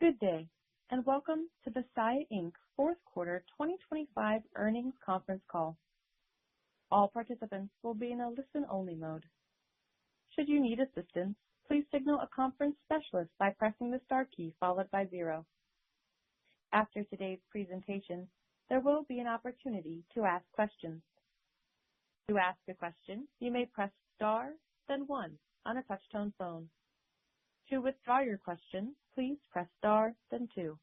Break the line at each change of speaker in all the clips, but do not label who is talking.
Good day, and welcome to the Saia, Inc. Fourth Quarter 2025 Earnings Conference Call. All participants will be in a listen-only mode. Should you need assistance, please signal a conference specialist by pressing the star key followed by 0. After today's presentation, there will be an opportunity to ask questions. To ask a question, you may press star, then 1 on a touch-tone phone. To withdraw your question, please press star, then 2.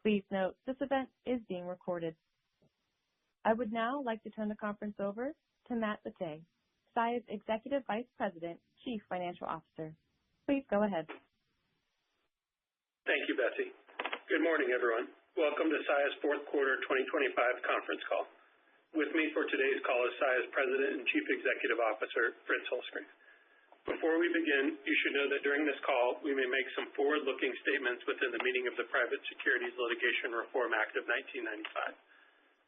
Please note, this event is being recorded. I would now like to turn the conference over to Matt Batteh, Saia's Executive Vice President, Chief Financial Officer. Please go ahead.
Thank you, Betsy. Good morning, everyone. Welcome to Saia's Fourth Quarter 2025 Conference Call. With me for today's call is Saia's President and Chief Executive Officer, Fritz Holzgrefe. Before we begin, you should know that during this call, we may make some forward-looking statements within the meaning of the Private Securities Litigation Reform Act of 1995.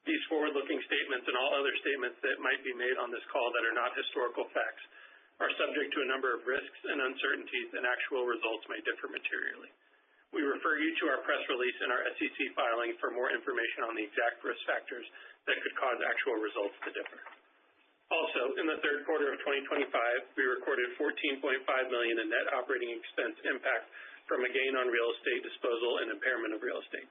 These forward-looking statements and all other statements that might be made on this call that are not historical facts are subject to a number of risks and uncertainties, and actual results may differ materially. We refer you to our press release and our SEC filing for more information on the exact risk factors that could cause actual results to differ. Also, in the third quarter of 2025, we recorded $14.5 million in net operating expense impact from a gain on real estate disposal and impairment of real estate.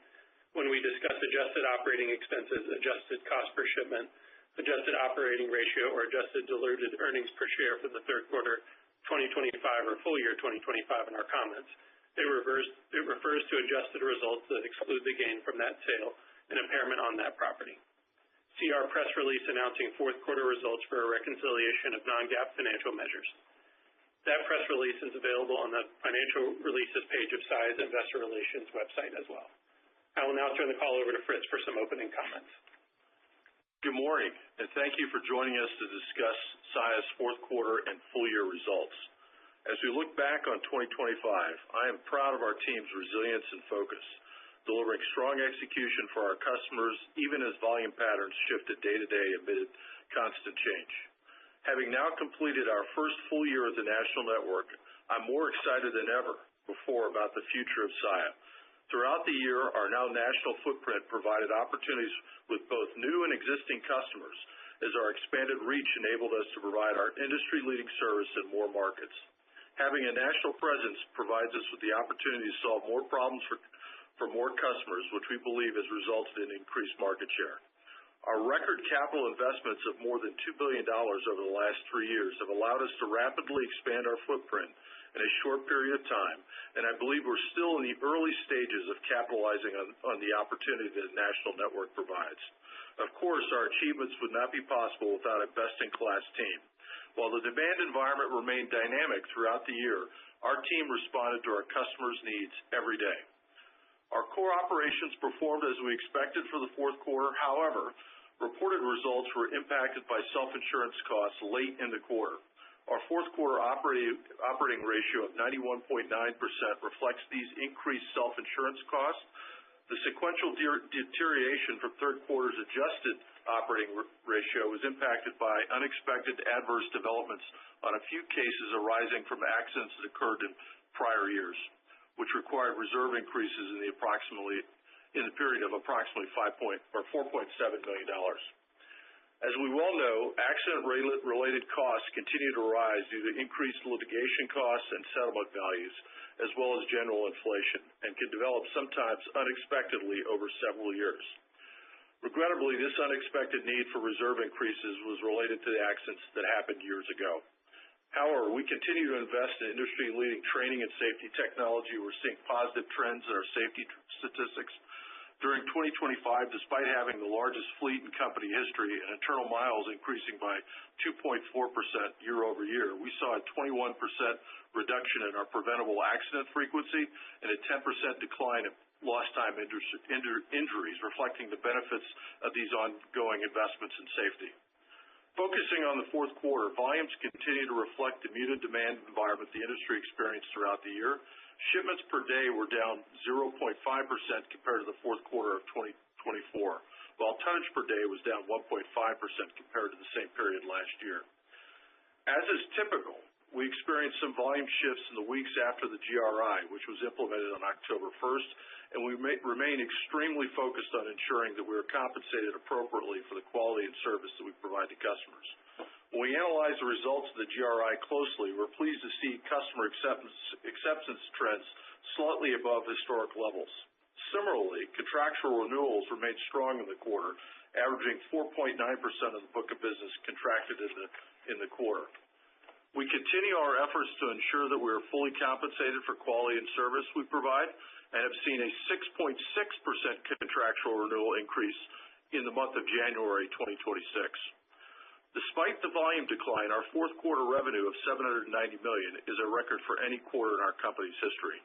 When we discuss adjusted operating expenses, adjusted cost per shipment, adjusted operating ratio, or adjusted diluted earnings per share for the third quarter 2025 or full year 2025 in our comments, it refers to adjusted results that exclude the gain from that sale and impairment on that property. See our press release announcing fourth quarter results for a reconciliation of non-GAAP financial measures. That press release is available on the financial releases page of Saia's Investor Relations website as well. I will now turn the call over to Fritz for some opening comments.
Good morning, and thank you for joining us to discuss Saia's fourth quarter and full year results. As we look back on 2025, I am proud of our team's resilience and focus, delivering strong execution for our customers even as volume patterns shifted day to day amid constant change. Having now completed our first full year as a national network, I'm more excited than ever before about the future of Saia. Throughout the year, our now national footprint provided opportunities with both new and existing customers, as our expanded reach enabled us to provide our industry-leading service in more markets. Having a national presence provides us with the opportunity to solve more problems for more customers, which we believe has resulted in increased market share. Our record capital investments of more than $2 billion over the last 3 years have allowed us to rapidly expand our footprint in a short period of time, and I believe we're still in the early stages of capitalizing on the opportunity that a national network provides. Of course, our achievements would not be possible without a best-in-class team. While the demand environment remained dynamic throughout the year, our team responded to our customers' needs every day. Our core operations performed as we expected for the fourth quarter. However, reported results were impacted by self-insurance costs late in the quarter. Our fourth quarter operating ratio of 91.9% reflects these increased self-insurance costs. The sequential deterioration from third quarter's adjusted operating ratio was impacted by unexpected adverse developments on a few cases arising from accidents that occurred in prior years, which required reserve increases in the period of approximately $4.7 million. As we well know, accident-related costs continue to rise due to increased litigation costs and settlement values, as well as general inflation, and can develop sometimes unexpectedly over several years. Regrettably, this unexpected need for reserve increases was related to the accidents that happened years ago. However, we continue to invest in industry-leading training and safety technology. We're seeing positive trends in our safety statistics. During 2025, despite having the largest fleet in company history and internal miles increasing by 2.4% year over year, we saw a 21% reduction in our preventable accident frequency and a 10% decline in lost time injuries, reflecting the benefits of these ongoing investments in safety. Focusing on the fourth quarter, volumes continue to reflect the muted demand environment the industry experienced throughout the year. Shipments per day were down 0.5% compared to the fourth quarter of 2024, while tonnage per day was down 1.5% compared to the same period last year. As is typical, we experienced some volume shifts in the weeks after the GRI, which was implemented on October 1st, and we remain extremely focused on ensuring that we are compensated appropriately for the quality and service that we provide to customers. When we analyze the results of the GRI closely, we're pleased to see customer acceptance trends slightly above historic levels. Similarly, contractual renewals remained strong in the quarter, averaging 4.9% of the book of business contracted in the quarter. We continue our efforts to ensure that we are fully compensated for quality and service we provide and have seen a 6.6% contractual renewal increase in the month of January 2026. Despite the volume decline, our fourth quarter revenue of $790 million is a record for any quarter in our company's history.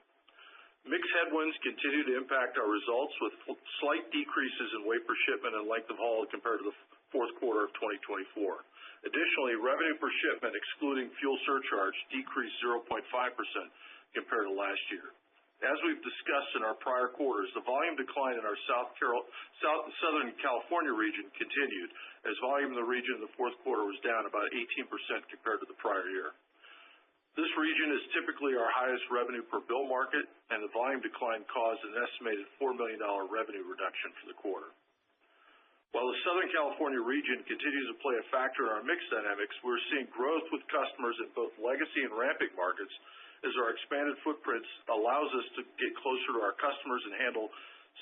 Mixed headwinds continue to impact our results with slight decreases in weight per shipment and length of haul compared to the fourth quarter of 2024. Additionally, revenue per shipment excluding fuel surcharge decreased 0.5% compared to last year. As we've discussed in our prior quarters, the volume decline in our Southern California region continued as volume in the region in the fourth quarter was down about 18% compared to the prior year. This region is typically our highest revenue per bill market, and the volume decline caused an estimated $4 million revenue reduction for the quarter. While the Southern California region continues to play a factor in our mix dynamics, we're seeing growth with customers in both legacy and ramping markets as our expanded footprints allows us to get closer to our customers and handle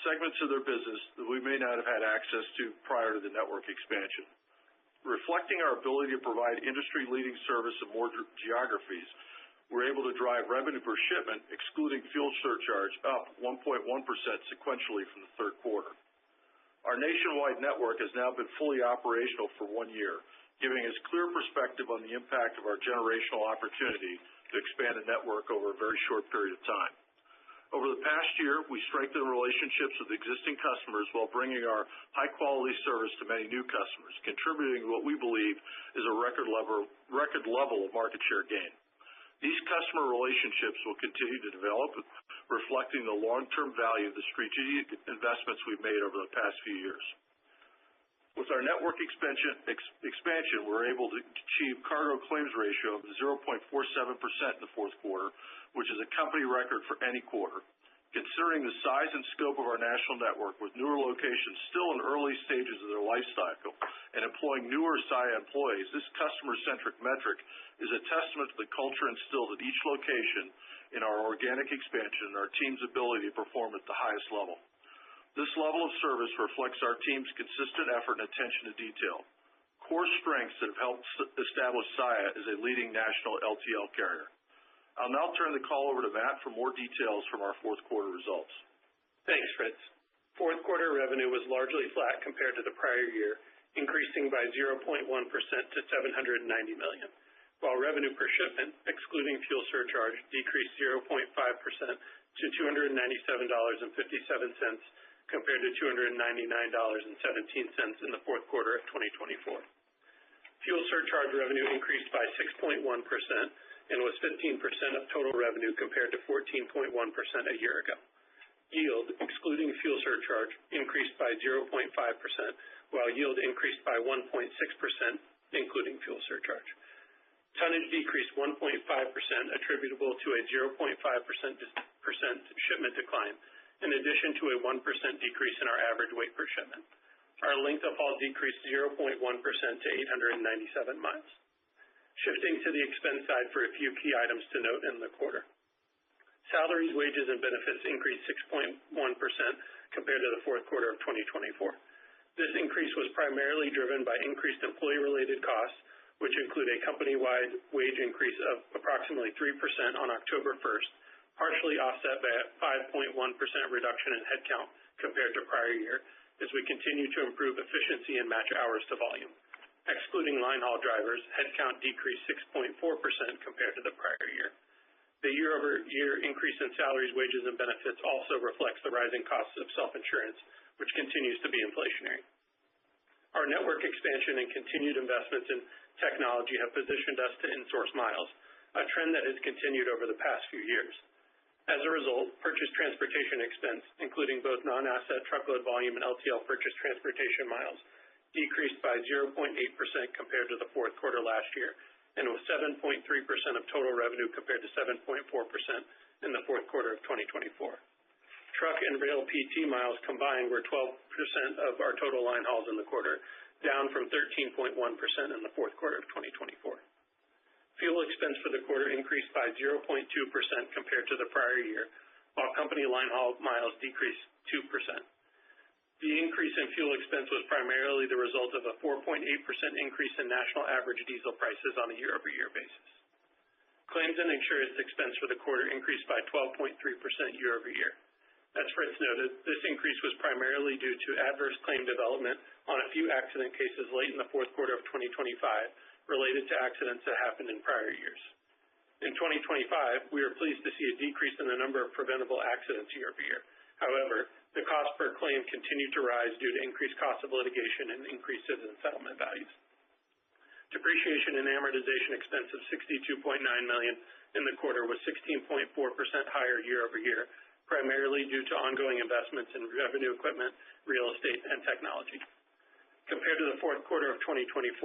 segments of their business that we may not have had access to prior to the network expansion. Reflecting our ability to provide industry-leading service in more geographies, we're able to drive revenue per shipment, excluding fuel surcharge, up 1.1% sequentially from the third quarter. Our nationwide network has now been fully operational for 1 year, giving us clear perspective on the impact of our generational opportunity to expand the network over a very short period of time. Over the past year, we strengthened relationships with existing customers while bringing our high-quality service to many new customers, contributing to what we believe is a record level of market share gain. These customer relationships will continue to develop, reflecting the long-term value of the strategic investments we've made over the past few years. With our network expansion, we're able to achieve cargo claims ratio of 0.47% in the fourth quarter, which is a company record for any quarter. Considering the size and scope of our national network, with newer locations still in early stages of their life cycle and employing newer Saia employees, this customer-centric metric is a testament to the culture instilled at each location in our organic expansion and our team's ability to perform at the highest level. This level of service reflects our team's consistent effort and attention to detail, core strengths that have helped establish Saia as a leading national LTL carrier. I'll now turn the call over to Matt for more details from our fourth quarter results.
Thanks, Fritz. Fourth quarter revenue was largely flat compared to the prior year, increasing by 0.1% to $790 million, while revenue per shipment, excluding fuel surcharge, decreased 0.5% to $297.57 compared to $299.17 in the fourth quarter of 2024. Fuel surcharge revenue increased by 6.1% and was 15% of total revenue compared to 14.1% a year ago. Yield, excluding fuel surcharge, increased by 0.5%, while yield increased by 1.6%, including fuel surcharge. Tonnage decreased 1.5%, attributable to a 0.5% shipment decline, in addition to a 1% decrease in our average weight per shipment. Our length of haul decreased 0.1% to 897 miles. Shifting to the expense side for a few key items to note in the quarter. Salaries, wages, and benefits increased 6.1% compared to the fourth quarter of 2024. This increase was primarily driven by increased employee-related costs, which include a company-wide wage increase of approximately 3% on October 1st, partially offset by a 5.1% reduction in headcount compared to prior year, as we continue to improve efficiency and match hours to volume. Excluding line haul drivers, headcount decreased 6.4% compared to the prior year. The year-over-year increase in salaries, wages, and benefits also reflects the rising costs of self-insurance, which continues to be inflationary. Our network expansion and continued investments in technology have positioned us to insource miles, a trend that has continued over the past few years. As a result, purchased transportation expense, including both non-asset truckload volume and LTL purchased transportation miles, decreased by 0.8% compared to the fourth quarter last year and was 7.3% of total revenue compared to 7.4% in the fourth quarter of 2024. Truck and rail PT miles combined were 12% of our total line hauls in the quarter, down from 13.1% in the fourth quarter of 2024. Fuel expense for the quarter increased by 0.2% compared to the prior year, while company line haul miles decreased 2%. The increase in fuel expense was primarily the result of a 4.8% increase in national average diesel prices on a year-over-year basis. Claims and insurance expense for the quarter increased by 12.3% year-over-year. As Fritz noted, this increase was primarily due to adverse claim development on a few accident cases late in the fourth quarter of 2025 related to accidents that happened in prior years. In 2025, we are pleased to see a decrease in the number of preventable accidents year-over-year. However, the cost per claim continued to rise due to increased cost of litigation and increases in settlement values. Depreciation and amortization expense of $62.9 million in the quarter was 16.4% higher year-over-year, primarily due to ongoing investments in revenue equipment, real estate, and technology. Compared to the fourth quarter of 2024,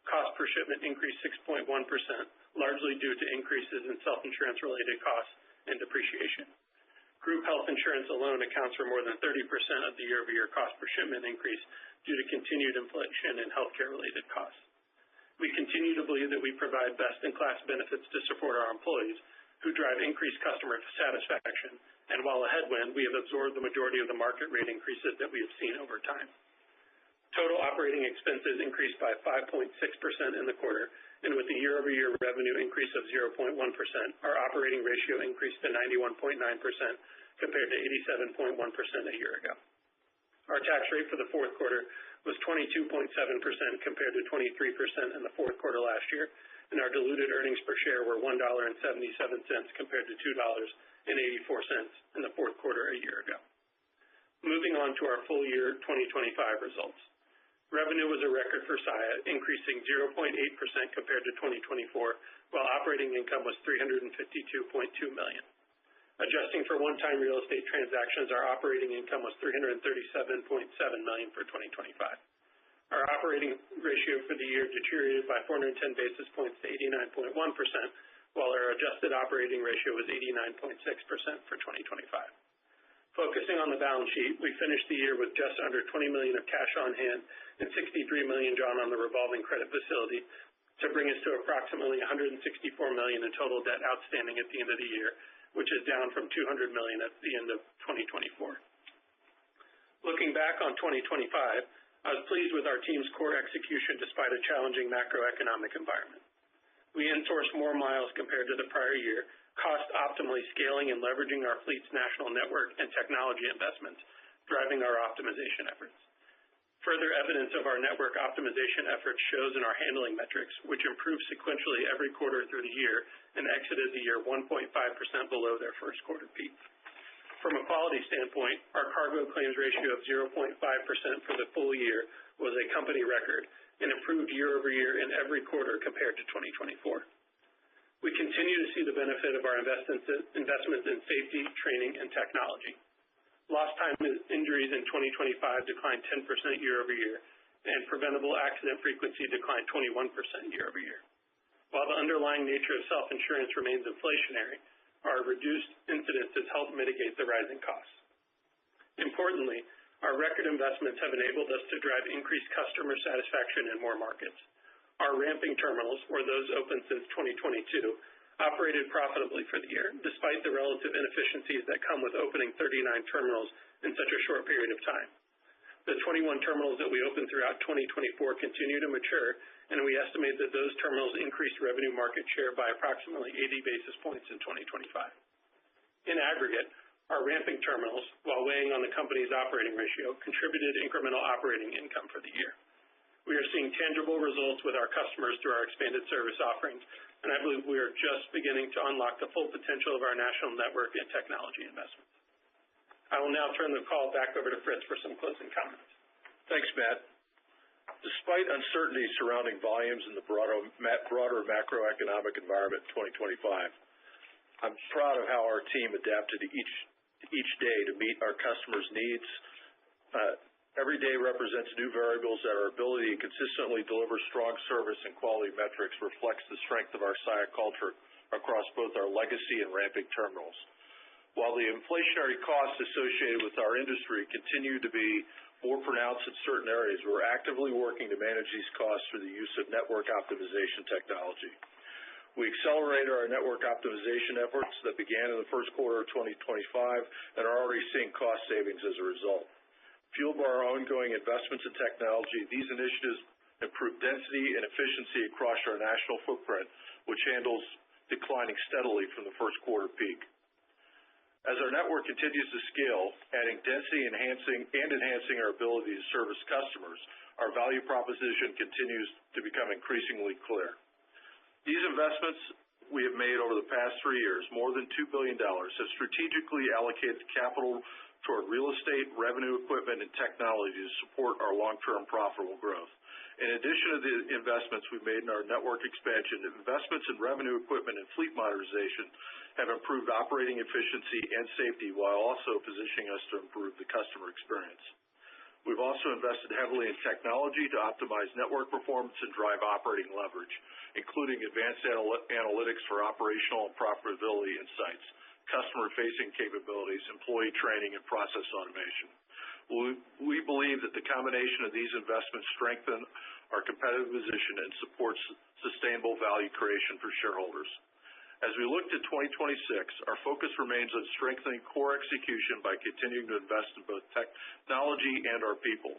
cost per shipment increased 6.1%, largely due to increases in self-insurance related costs and depreciation. Group health insurance alone accounts for more than 30% of the year-over-year cost per shipment increase due to continued inflation in healthcare-related costs. We continue to believe that we provide best-in-class benefits to support our employees who drive increased customer satisfaction, and while a headwind, we have absorbed the majority of the market rate increases that we have seen over time. Total operating expenses increased by 5.6% in the quarter, and with the year-over-year revenue increase of 0.1%, our operating ratio increased to 91.9% compared to 87.1% a year ago. Our tax rate for the fourth quarter was 22.7% compared to 23% in the fourth quarter last year, and our diluted earnings per share were $1.77 compared to $2.84 in the fourth quarter a year ago. Moving on to our full year 2025 results. Revenue was a record for Saia, increasing 0.8% compared to 2024, while operating income was $352.2 million. Adjusting for one-time real estate transactions, our operating income was $337.7 million for 2025. Our operating ratio for the year deteriorated by 410 basis points to 89.1%, while our adjusted operating ratio was 89.6% for 2025. Focusing on the balance sheet, we finished the year with just under $20 million of cash on hand and $63 million drawn on the revolving credit facility to bring us to approximately $164 million in total debt outstanding at the end of the year, which is down from $200 million at the end of 2024. Looking back on 2025, I was pleased with our team's core execution despite a challenging macroeconomic environment. We insourced more miles compared to the prior year, cost optimally scaling and leveraging our fleet's national network and technology investments, driving our optimization efforts. Further evidence of our network optimization efforts shows in our handling metrics, which improved sequentially every quarter through the year and exited the year 1.5% below their first quarter peak. From a quality standpoint, our cargo claims ratio of 0.5% for the full year was a company record and improved year-over-year in every quarter compared to 2024. We continue to see the benefit of our investments in safety, training, and technology. Lost time injuries in 2025 declined 10% year-over-year, and preventable accident frequency declined 21% year-over-year. While the underlying nature of self-insurance remains inflationary, our reduced incidences help mitigate the rising costs. Importantly, our record investments have enabled us to drive increased customer satisfaction in more markets. Our ramping terminals, or those open since 2022, operated profitably for the year, despite the relative inefficiencies that come with opening 39 terminals in such a short period of time. The 21 terminals that we opened throughout 2024 continue to mature, and we estimate that those terminals increased revenue market share by approximately 80 basis points in 2025. In aggregate, our ramping terminals, while weighing on the company's operating ratio, contributed incremental operating income for the year. We are seeing tangible results with our customers through our expanded service offerings, and I believe we are just beginning to unlock the full potential of our national network and technology investments. I will now turn the call back over to Fritz for some closing comments.
Thanks, Matt. Despite uncertainty surrounding volumes in the broader macroeconomic environment in 2025, I'm proud of how our team adapted to each day to meet our customers' needs Every day represents new variables that our ability to consistently deliver strong service and quality metrics reflects the strength of our Saia culture across both our legacy and ramping terminals. While the inflationary costs associated with our industry continue to be more pronounced in certain areas, we're actively working to manage these costs through the use of network optimization technology. We accelerated our network optimization efforts that began in the first quarter of 2025 and are already seeing cost savings as a result. Fueled by our ongoing investments in technology, these initiatives improve density and efficiency across our national footprint, which handles declining steadily from the first quarter peak. As our network continues to scale, adding density enhancing our ability to service customers, our value proposition continues to become increasingly clear. These investments we have made over the past 3 years, more than $2 billion, have strategically allocated capital toward real estate, revenue equipment, and technology to support our long-term profitable growth. In addition to the investments we've made in our network expansion, investments in revenue equipment and fleet modernization have improved operating efficiency and safety while also positioning us to improve the customer experience. We've also invested heavily in technology to optimize network performance and drive operating leverage, including advanced analytics for operational and profitability insights, customer-facing capabilities, employee training, and process automation. We believe that the combination of these investments strengthen our competitive position and supports sustainable value creation for shareholders. As we look to 2026, our focus remains on strengthening core execution by continuing to invest in both technology and our people.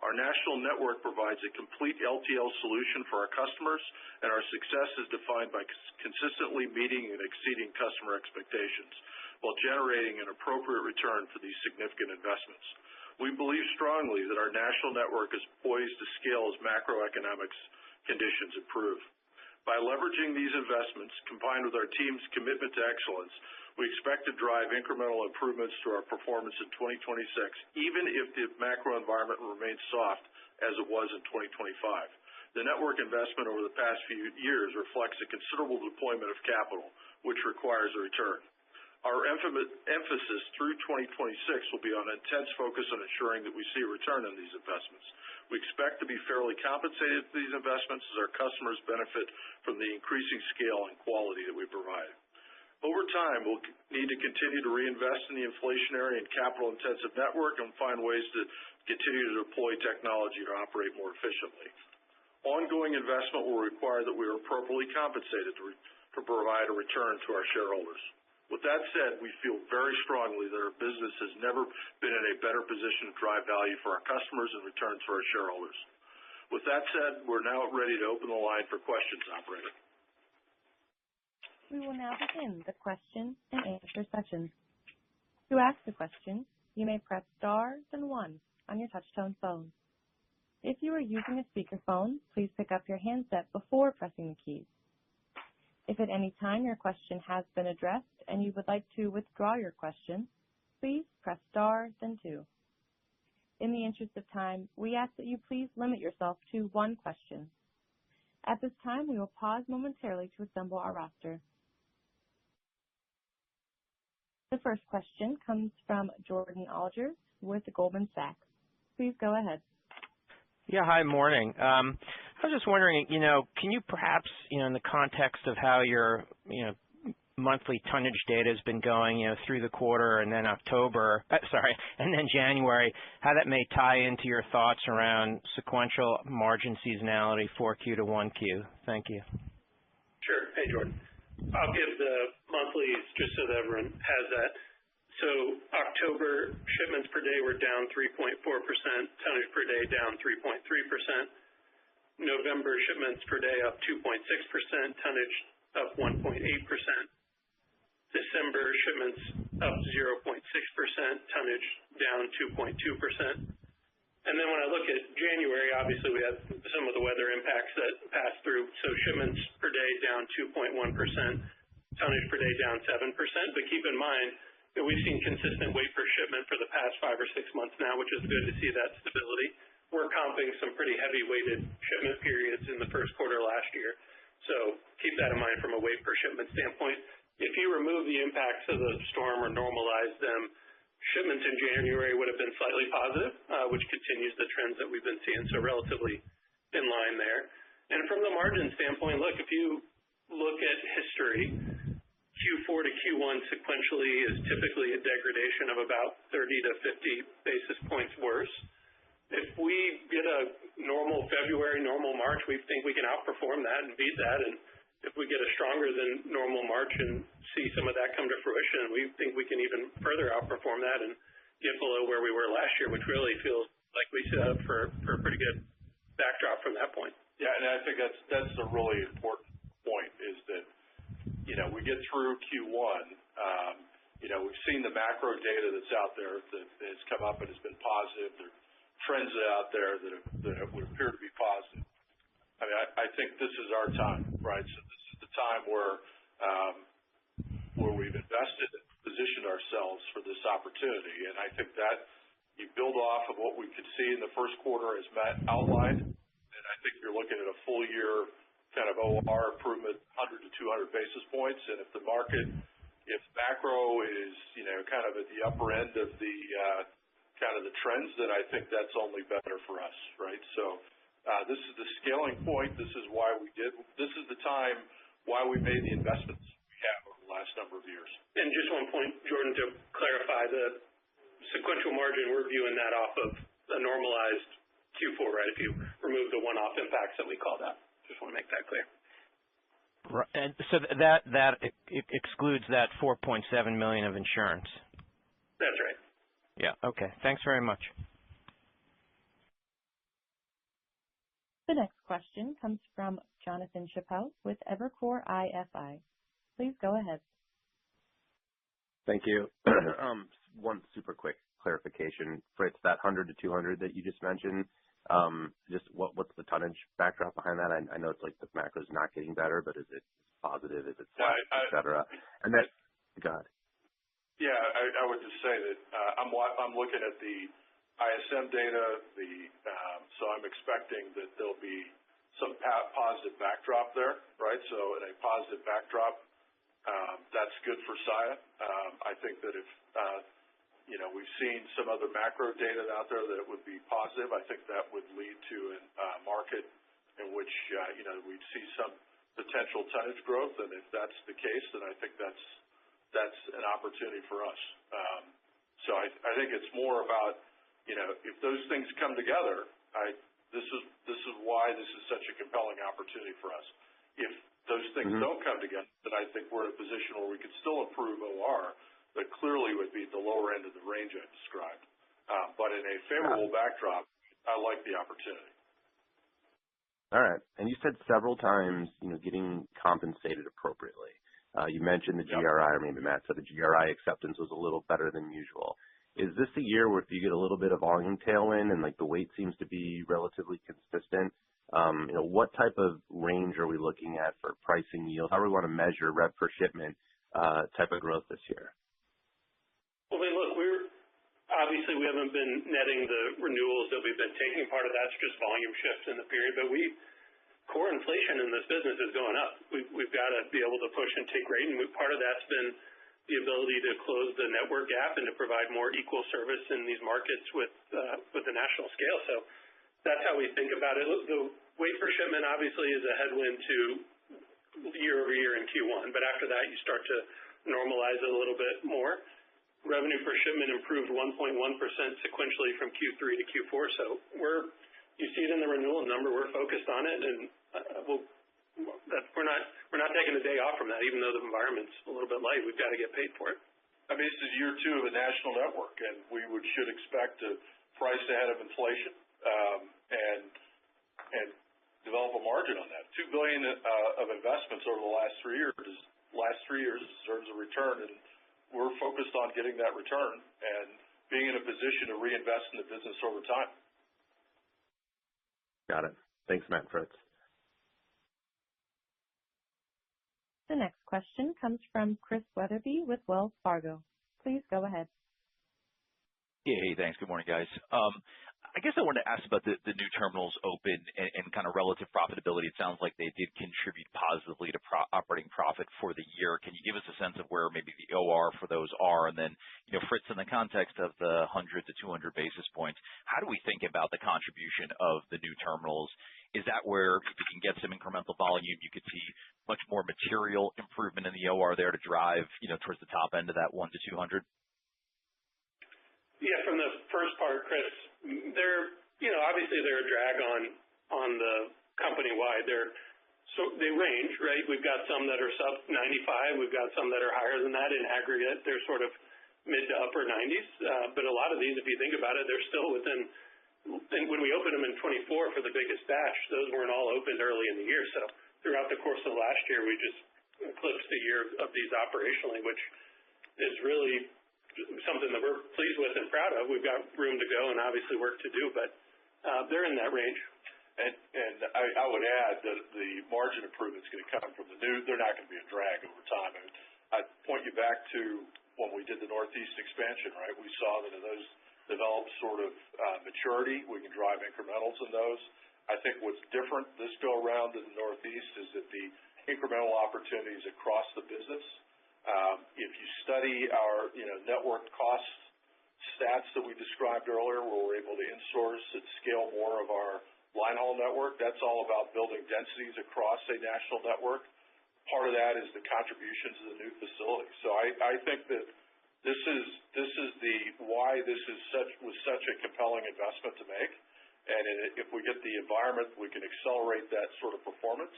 Our national network provides a complete LTL solution for our customers, and our success is defined by consistently meeting and exceeding customer expectations while generating an appropriate return for these significant investments. We believe strongly that our national network is poised to scale as macroeconomic conditions improve. By leveraging these investments, combined with our team's commitment to excellence, we expect to drive incremental improvements to our performance in 2026, even if the macro environment remains soft as it was in 2025. The network investment over the past few years reflects a considerable deployment of capital, which requires a return. Our emphasis through 2026 will be on intense focus on ensuring that we see a return on these investments. We expect to be fairly compensated for these investments as our customers benefit from the increasing scale and quality that we provide. Over time, we'll need to continue to reinvest in the inflationary and capital-intensive network and find ways to continue to deploy technology to operate more efficiently. Ongoing investment will require that we are appropriately compensated to provide a return to our shareholders. With that said, we feel very strongly that our business has never been in a better position to drive value for our customers and returns for our shareholders. With that said, we're now ready to open the line for questions, operator.
We will now begin the question and answer session. To ask a question, you may press star then 1 on your touch-tone phone. If you are using a speakerphone, please pick up your handset before pressing the keys. If at any time your question has been addressed and you would like to withdraw your question, please press star then 2. In the interest of time, we ask that you please limit yourself to 1 question. At this time, we will pause momentarily to assemble our roster. The first question comes from Jordan Alliger with Goldman Sachs. Please go ahead.
Yeah, hi, morning. I was just wondering, can you perhaps, in the context of how your, monthly tonnage data has been going, through the quarter and then and then January, how that may tie into your thoughts around sequential margin seasonality 4Q to 1Q? Thank you.
Sure. Hey, Jordan. I'll give the monthlies just so that everyone has that. So October shipments per day were down 3.4%, tonnage per day down 3.3%. November shipments per day up 2.6%, tonnage up 1.8%. December shipments up 0.6%, tonnage down 2.2%. And then when I look at January, obviously we had some of the weather impacts that passed through. So shipments per day down 2.1%, tonnage per day down 7%. But keep in mind that we've seen consistent weight per shipment for the past 5 or 6 months now, which is good to see that stability. We're comping some pretty heavy weighted shipment periods in the first quarter last year. So keep that in mind from a weight per shipment standpoint. If you remove the impacts of the storm or normalize them, Shipments in January would have been slightly positive, which continues the trends that we've been seeing, so relatively in line there. And from the margin standpoint, look, if you look at history, Q4 to Q1 sequentially is typically a degradation of about 30 to 50 basis points worse. If we get a normal February, normal March, we think we can outperform that and beat that. And if we get a stronger than normal March and see some of that come to fruition, we think we can even further outperform that and get below where we were last year, which really feels like we set up for a pretty good backdrop from that point.
Yeah, and I think that's a really important point is that, we get through Q1, we've seen the macro data that's out there that has come up and has been positive. There are trends out there that would appear to be positive. I mean, I think this is our time, right? So this is the time where we've invested and positioned ourselves for this opportunity. And I think that you build off of what we could see in the first quarter as Matt outlined, and I think you're looking at a full year kind of OR improvement, 100 to 200 basis points. And if macro is, kind of at the upper end of the kind of the trends, then I think that's only better for us, right? So this is the scaling point. This is the time why we made the investments we have over the last number of years.
And just one point, Jordan, to clarify, the sequential margin, we're viewing that off of a normalized Q4, right? If you remove the one-off impacts that we called out. Just want to make that clear.
Right. And so that excludes that $4.7 million of insurance.
That's right.
Yeah. Okay. Thanks very much.
The next question comes from Jonathan Chappell with Evercore ISI. Please go ahead.
Thank you. One super quick clarification. Fritz, that 100 to 200 that you just mentioned, just what's the tonnage backdrop behind that? I know it's like the macro's not getting better, but is it positive? Is it flat, et cetera? And then, go ahead.
Yeah, I would just say that I'm looking at the ISM data, so I'm expecting that there'll be some positive backdrop there, right? So in a positive backdrop, that's good for Saia. I think that if we've seen some other macro data out there that would be positive, I think that would lead to a market in which we'd see some potential tonnage growth, and if that's the case, then I think that's an opportunity for us. So I think it's more about if those things come together, this is why this is such a compelling opportunity for us. If those things don't come together, then I think we're in a position where we could still improve OR, but clearly would be at the lower end of the range I described. But in a favorable backdrop, I like the opportunity.
All right. And you said several times, getting compensated appropriately. You mentioned the GRI, or maybe Matt said the GRI acceptance was a little better than usual. Is this a year where if you get a little bit of volume tailwind and like the weight seems to be relatively consistent, what type of range are we looking at for pricing yield? How do we want to measure rev per shipment type of growth this year?
Well, I mean, look, obviously we haven't been netting the renewals that we've been taking. Part of that's just volume shifts in the period, but core inflation in this business is going up. We've got to be able to push and take rate, and part of that's been the ability to close the network gap and to provide more equal service in these markets with the national scale. So that's how we think about it. The weight per shipment obviously is a headwind to year over year in Q1, but after that you start to normalize it a little bit more. Revenue per shipment improved 1.1% sequentially from Q3 to Q4. So you see it in the renewal number. We're focused on it, and we're not taking a day off from that, even though the environment's a little bit light. We've got to get paid for it.
I mean, this is year 2 of a national network, and we should expect to price ahead of inflation and develop a margin on that. $2 billion of investments over the last 3 years. Last 3 years deserves a return, and we're focused on getting that return and being in a position to reinvest in the business over time.
Got it. Thanks, Matt and Fritz.
The next question comes from Chris Wetherbee with Wells Fargo. Please go ahead.
Yeah. Hey, thanks. Good morning, guys. I guess I wanted to ask about the new terminals open and kind of relative profitability. It sounds like they did contribute positively to operating profit for the year. Can you give us a sense of where maybe the OR for those are? And then, Fritz, in the context of the 100 to 200 basis points, how do we think about the contribution of the new terminals? Is that where if you can get some incremental volume, you could see much more material improvement in the OR there to drive, towards the top end of that 1 to 200?
Yeah, from the first part, Chris, obviously they're a drag on the company-wide. They range, right? We've got some that are sub 95. We've got some that are higher than that. In aggregate, they're sort of mid to upper 90s. But a lot of these, if you think about it, they're still within. And when we opened them in 24 for the biggest batch, those weren't all opened early in the year. So throughout the course of last year, we just eclipsed a year of these operationally, which is really something that we're pleased with and proud of. We've got room to go and obviously work to do, but they're in that range.
And I would add that the margin improvement is going to come from the new. They're not going to be a drag over time. And I'd point you back to when we did the Northeast expansion, right? We saw that as those developed sort of maturity, we can drive incrementals in those. I think what's different this go around in the Northeast is that the incremental opportunities across the business. If you study our network cost stats that we described earlier, where we're able to insource and scale more of our line haul network, that's all about building densities across a national network. Part of that is the contributions to the new facility. So I think that this is why this was such a compelling investment to make. And if we get the environment, we can accelerate that sort of performance.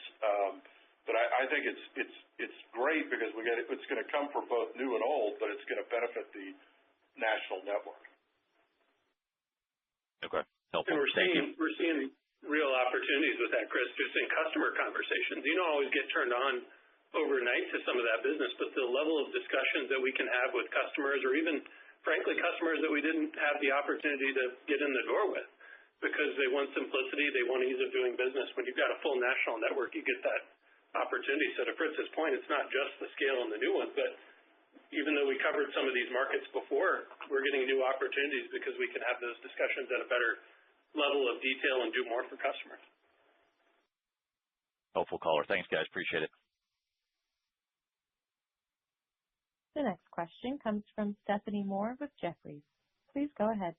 But I think it's great because it's going to come from both new and old, but it's going to benefit the national network.
Okay. Helpful.
And we're seeing real opportunities with that, Chris, just in customer conversations. You don't always get turned on overnight to some of that business, but the level of discussions that we can have with customers, or even, frankly, customers that we didn't have the opportunity to get in the door with because they want simplicity, they want ease of doing business. When you've got a full national network, you get that opportunity. So to Fritz's point, it's not just the scale and the new ones, but even though we covered some of these markets before, we're getting new opportunities because we can have those discussions at a better level of detail and do more for customers.
Helpful caller. Thanks, guys. Appreciate it.
The next question comes from Stephanie Moore with Jefferies. Please go ahead.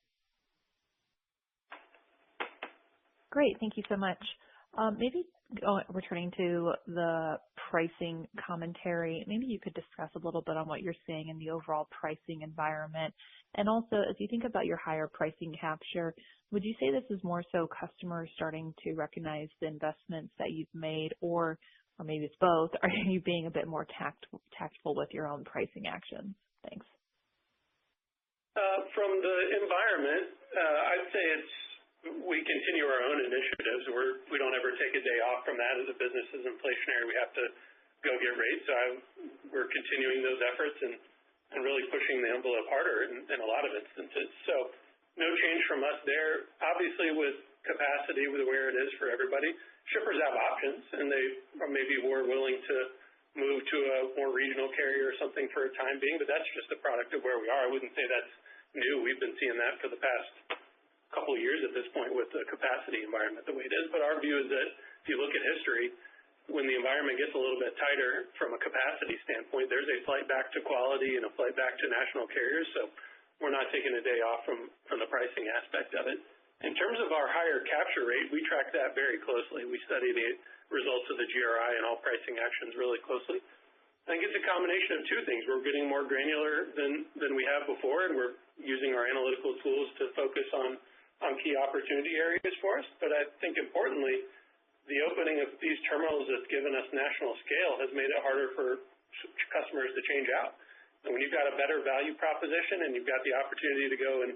Great. Thank you so much. Maybe returning to the pricing commentary, maybe you could discuss a little bit on what you're seeing in the overall pricing environment. And also, as you think about your higher pricing capture, would you say this is more so customers starting to recognize the investments that you've made, or maybe it's both? Are you being a bit more tactful with your own pricing actions? Thanks.
From the environment, I'd say we continue our own initiatives. We don't ever take a day off from that. As a business is inflationary, we have to go get rates. So we're continuing those efforts and really pushing the envelope harder in a lot of instances. So no change from us there. Obviously, with capacity, with where it is for everybody, shippers have options, and they are maybe more willing to move to a more regional carrier or something for a time being, but that's just a product of where we are. I wouldn't say that's new. We've been seeing that for the past couple of years at this point with the capacity environment the way it is. But our view is that if you look at history, when the environment gets a little bit tighter from a capacity standpoint, there's a flight back to quality and a flight back to national carriers. So we're not taking a day off from the pricing aspect of it. In terms of our higher capture rate, we track that very closely. We study the results of the GRI and all pricing actions really closely. I think it's a combination of two things. We're getting more granular than we have before, and we're using our analytical tools to focus on key opportunity areas for us. But I think importantly, the opening of these terminals that's given us national scale has made it harder for customers to change out. And when you've got a better value proposition and you've got the opportunity to go and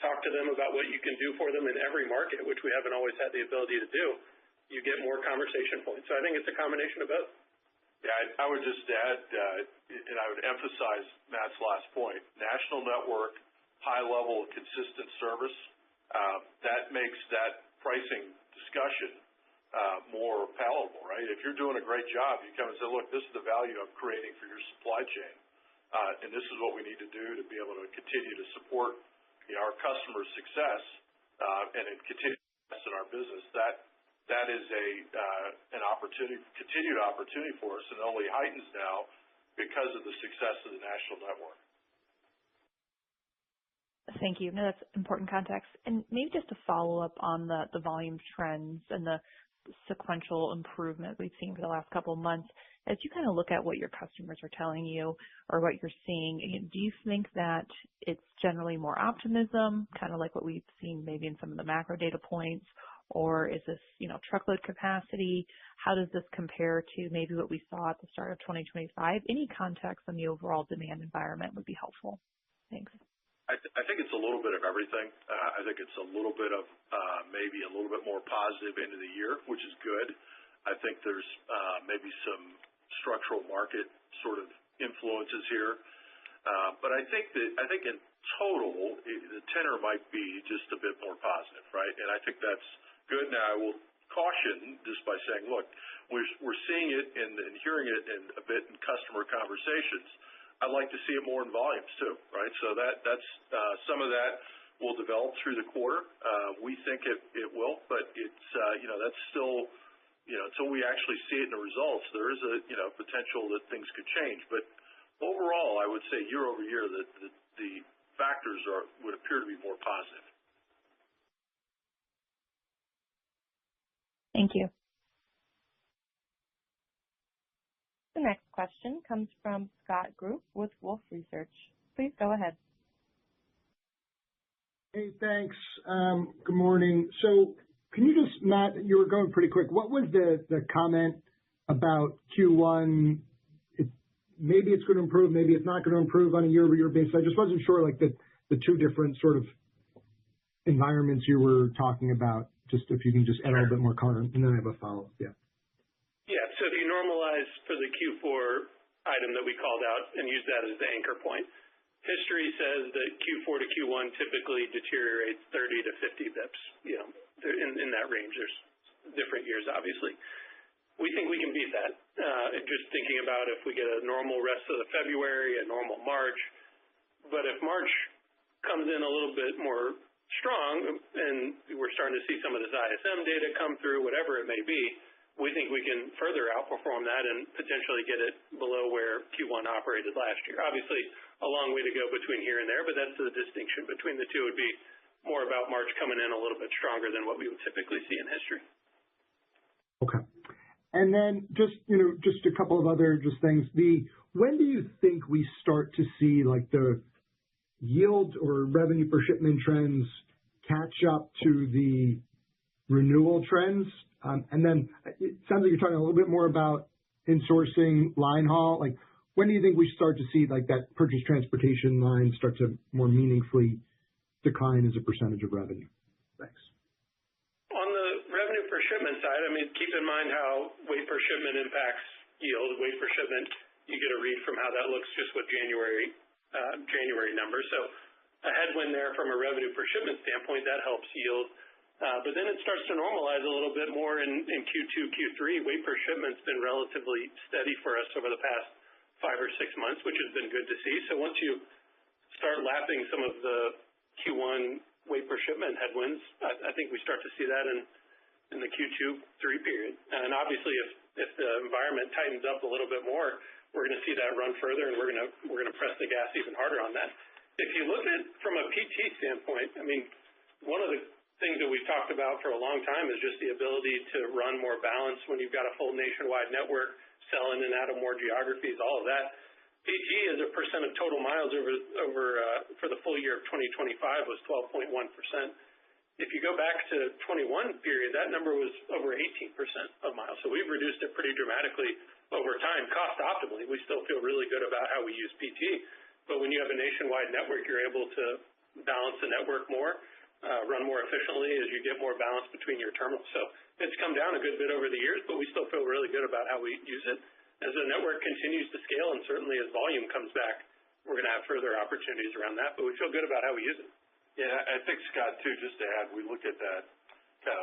talk to them about what you can do for them in every market, which we haven't always had the ability to do, you get more conversation points. So I think it's a combination of both.
Yeah, I would just add, and I would emphasize Matt's last point, national network, high level of consistent service, that makes that pricing discussion more palatable, right? If you're doing a great job, you come and say, look, this is the value I'm creating for your supply chain, and this is what we need to do to be able to continue to support our customers' success and in continued success in our business, that is an opportunity, continued opportunity for us, and only heightens now because of the success of the national network.
Thank you. No, that's important context. And maybe just to follow up on the volume trends and the sequential improvement we've seen for the last couple of months, as you kind of look at what your customers are telling you or what you're seeing, do you think that it's generally more optimism, kind of like what we've seen maybe in some of the macro data points, or is this, truckload capacity? How does this compare to maybe what we saw at the start of 2025? Any context on the overall demand environment would be helpful. Thanks.
I think it's a little bit of everything. I think it's a little bit of maybe a little bit more positive into the year, which is good. I think there's maybe some structural market sort of influences here. But I think in total, the tenor might be just a bit more positive, right? And I think that's good. Now, I will caution just by saying, look, we're seeing it and hearing it in a bit in customer conversations. I'd like to see it more in volumes too, right? So that's some of that will develop through the quarter. We think it will, but it's that's still until we actually see it in the results, there is a potential that things could change. But overall, I would say year over year that the factors would appear to be more positive.
Thank you.
The next question comes from Scott Group with Wolfe Research. Please go ahead.
Hey, thanks. Good morning. So can you just, Matt, you were going pretty quick. What was the comment about Q1? Maybe it's going to improve, maybe it's not going to improve on a year-over-year basis. I just wasn't sure, like the two different sort of environments you were talking about. Just if you can just add a little bit more color, and then I have a follow-up. Yeah.
Yeah. So if you normalize for the Q4 item that we called out and use that as the anchor point, history says that Q4 to Q1 typically deteriorates 30 to 50 bips. In that range. There's different years, obviously. We think we can beat that. Just thinking about if we get a normal rest of the February, a normal March. But if March comes in a little bit more strong and we're starting to see some of this ISM data come through, whatever it may be, we think we can further outperform that and potentially get it below where Q1 operated last year. Obviously, a long way to go between here and there, but that's the distinction between the two would be more about March coming in a little bit stronger than what we would typically see in history.
Okay. And then just a couple of other things. When do you think we start to see like the yield or revenue per shipment trends catch up to the renewal trends? And then it sounds like you're talking a little bit more about insourcing line haul. Like, when do you think we start to see like that purchase transportation line start to more meaningfully decline as a percentage of revenue? Thanks.
On the revenue per shipment side, I mean, keep in mind how weight per shipment impacts yield. Weight per shipment, you get a read from how that looks just with January numbers. So a headwind there from a revenue per shipment standpoint, that helps yield. But then it starts to normalize a little bit more in Q2, Q3. Weight per shipment's been relatively steady for us over the past 5 or 6 months, which has been good to see. So once you start lapping some of the Q1 weight per shipment headwinds, I think we start to see that in the Q2, Q3 period. And obviously, if the environment tightens up a little bit more, we're going to see that run further, and we're going to press the gas even harder on that. If you look at it from a PT standpoint, I mean, one of the things that we've talked about for a long time is just the ability to run more balance when you've got a full nationwide network, sell in and out of more geographies, all of that. PT as a percent of total miles for the full year of 2025 was 12.1%. If you go back to 21 period, that number was over 18% of miles. So we've reduced it pretty dramatically over time. Cost optimally, we still feel really good about how we use PT. But when you have a nationwide network, you're able to balance the network more, run more efficiently as you get more balance between your terminals. So it's come down a good bit over the years, but we still feel really good about how we use it. As the network continues to scale and certainly as volume comes back, we're going to have further opportunities around that, but we feel good about how we use it.
Yeah, I think, Scott, too, just to add, we look at that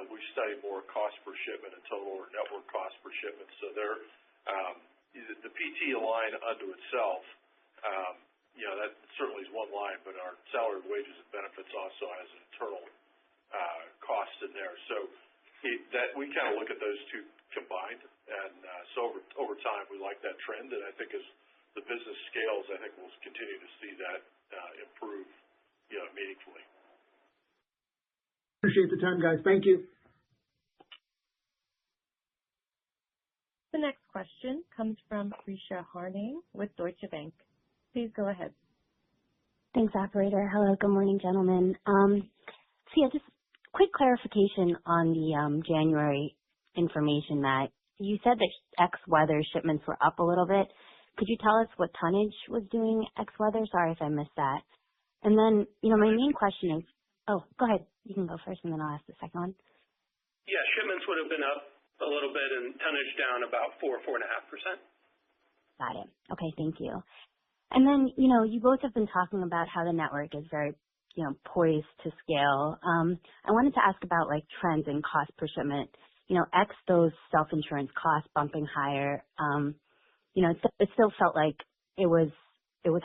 we study more cost per shipment and total or network cost per shipment. So the PT line unto itself that certainly is one line, but our salary, wages, and benefits also has an internal cost in there. So that we kind of look at those two combined, and so over time we like that trend, and I think as the business scales, I think we'll continue to see that improve meaningfully.
Appreciate the time, guys. Thank you.
The next question comes from Risha Harnain with Deutsche Bank. Please go ahead.
Thanks, operator. Hello, good morning, gentlemen. Just quick clarification on the January information that you said that ex-weather shipments were up a little bit. Could you tell us what tonnage was doing ex-weather? Sorry if I missed that. And then, my main question is, oh, go ahead. You can go first, and then I'll ask the second one.
Yeah, shipments would have been up a little bit and tonnage down about 4.5%.
Got it. Okay, thank you. And then, you both have been talking about how the network is very, poised to scale. I wanted to ask about trends in cost per shipment. Ex those self-insurance costs bumping higher. It still felt like it was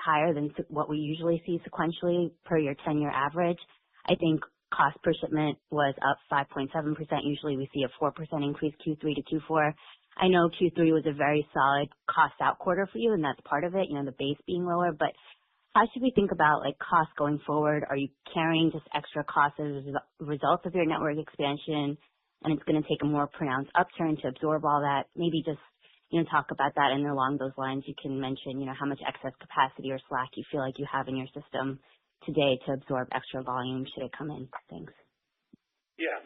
higher than what we usually see sequentially per your 10-year average. I think cost per shipment was up 5.7%. Usually we see a 4% increase Q3 to Q4. I know Q3 was a very solid cost out quarter for you, and that's part of it, the base being lower. But how should we think about costs going forward? Are you carrying just extra costs as a result of your network expansion, and it's going to take a more pronounced upturn to absorb all that? Maybe just talk about that, and along those lines, you can mention how much excess capacity or slack you feel like you have in your system today to absorb extra volume should it come in. Thanks.
Yeah.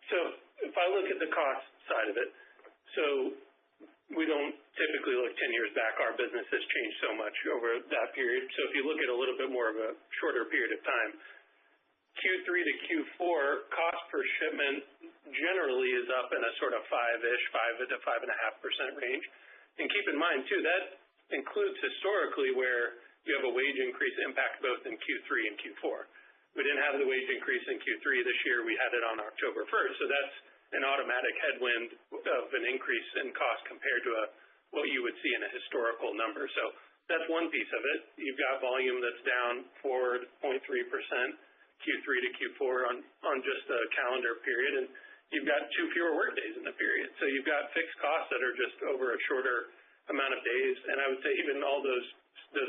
So if I look at the cost side of it, so we don't typically look 10 years back. Our business has changed so much over that period. So if you look at a little bit more of a shorter period of time, Q3 to Q4, cost per shipment generally is up in a sort of 5 to 5.5% range. And keep in mind, too, that includes historically where you have a wage increase impact both in Q3 and Q4. We didn't have the wage increase in Q3 this year. We had it on October 1st. So that's an automatic headwind of an increase in cost compared to what you would see in a historical number. So that's one piece of it. You've got volume that's down 4.3% Q3 to Q4 on just a calendar period, and you've got 2 fewer work days in the period. So you've got fixed costs that are just over a shorter amount of days. And I would say even all those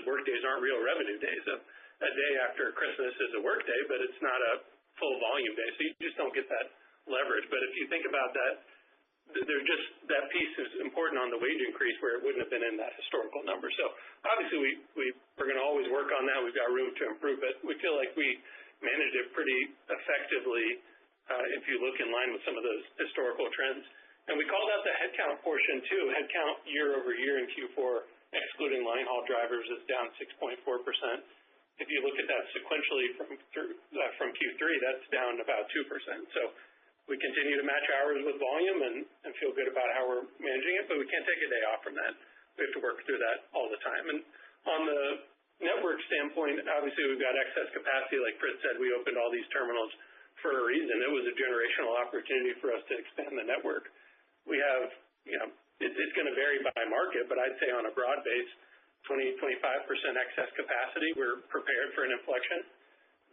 work days aren't real revenue days. A day after Christmas is a work day, but it's not a full volume day. So you just don't get that leverage. But if you think about that, there's just that piece is important on the wage increase where it wouldn't have been in that historical number. So obviously we're going to always work on that. We've got room to improve, but we feel like we managed it pretty effectively if you look in line with some of those historical trends. And we called out the headcount portion too. Headcount year over year in Q4, excluding line haul drivers, is down 6.4%. If you look at that sequentially from Q3, that's down about 2%. So we continue to match hours with volume and feel good about how we're managing it, but we can't take a day off from that. We have to work through that all the time. And on the network standpoint, obviously we've got excess capacity. Like Fritz said, we opened all these terminals for a reason. It was a generational opportunity for us to expand the network. We have, it's going to vary by market, but I'd say on a broad base, 20-25% excess capacity. We're prepared for an inflection.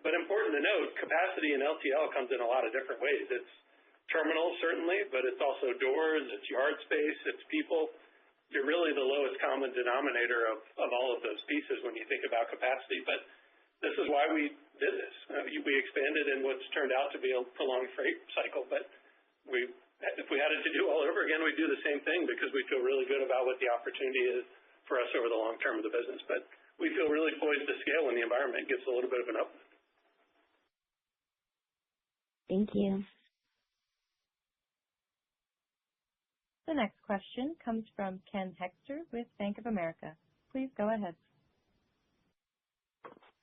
But important to note, capacity in LTL comes in a lot of different ways. It's terminals, certainly, but it's also doors, it's yard space, it's people. You're really the lowest common denominator of all of those pieces when you think about capacity. But this is why we did this. We expanded in what's turned out to be a prolonged freight cycle. But if we had it to do all over again, we'd do the same thing because we feel really good about what the opportunity is for us over the long term of the business. But we feel really poised to scale when the environment gets a little bit of an uplift.
Thank you.
The next question comes from Ken Hoexter with Bank of America. Please go ahead.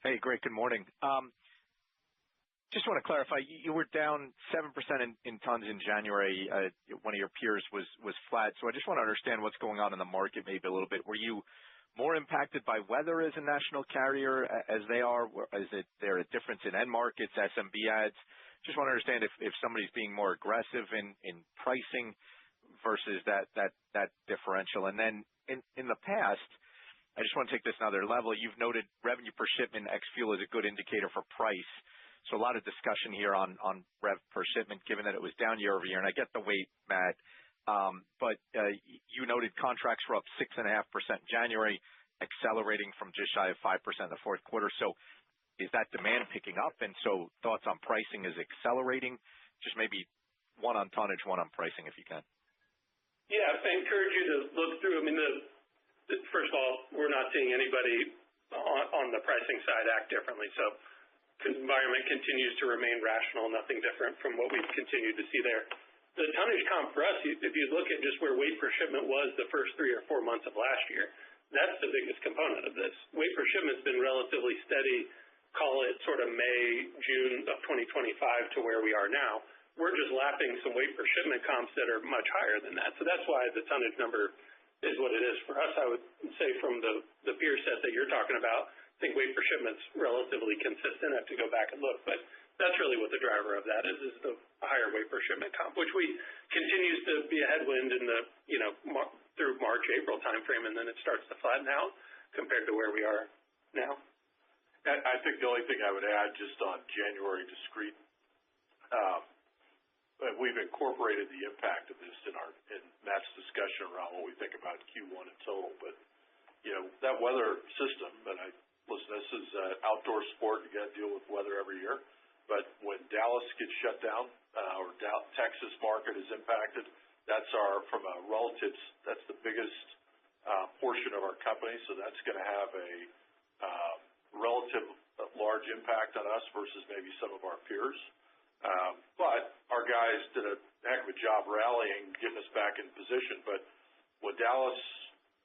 Hey, great. Good morning. Just want to clarify, you were down 7% in tons in January. One of your peers was flat. So I just want to understand what's going on in the market maybe a little bit. Were you more impacted by weather as a national carrier as they are? Is there a difference in end markets, SMB ads? Just want to understand if somebody's being more aggressive in pricing versus that differential. And then in the past, I just want to take this another level. You've noted revenue per shipment ex fuel is a good indicator for price. So a lot of discussion here on rev per shipment, given that it was down year-over-year. And I get the weight, Matt, but you noted contracts were up 6.5% in January, accelerating from just shy of 5% in the fourth quarter. So is that demand picking up? And so thoughts on pricing is accelerating? Just maybe one on tonnage, one on pricing, if you can.
Yeah, I encourage you to look through. I mean, first of all, we're not seeing anybody on the pricing side act differently. So environment continues to remain rational, nothing different from what we've continued to see there. The tonnage comp for us, if you look at just where weight per shipment was the first 3 or 4 months of last year, that's the biggest component of this. Weight per shipment's been relatively steady, call it sort of May, June of 2025 to where we are now. We're just lapping some weight per shipment comps that are much higher than that. So that's why the tonnage number is what it is. For us, I would say from the peer set that you're talking about, I think weight per shipment's relatively consistent. I have to go back and look, but that's really what the driver of that is the higher weight per shipment comp, which continues to be a headwind in the, through March, April timeframe, and then it starts to flatten out compared to where we are now.
I think the only thing I would add just on January discrete, we've incorporated the impact of this in Matt's discussion around what we think about Q1 in total. But, that weather system, listen, this is an outdoor sport. You got to deal with weather every year. But when Dallas gets shut down, or Texas market is impacted, that's from a relatives, that's the biggest portion of our company. So that's going to have a relative large impact on us versus maybe some of our peers. But our guys did a heck of a job rallying, getting us back in position. But when Dallas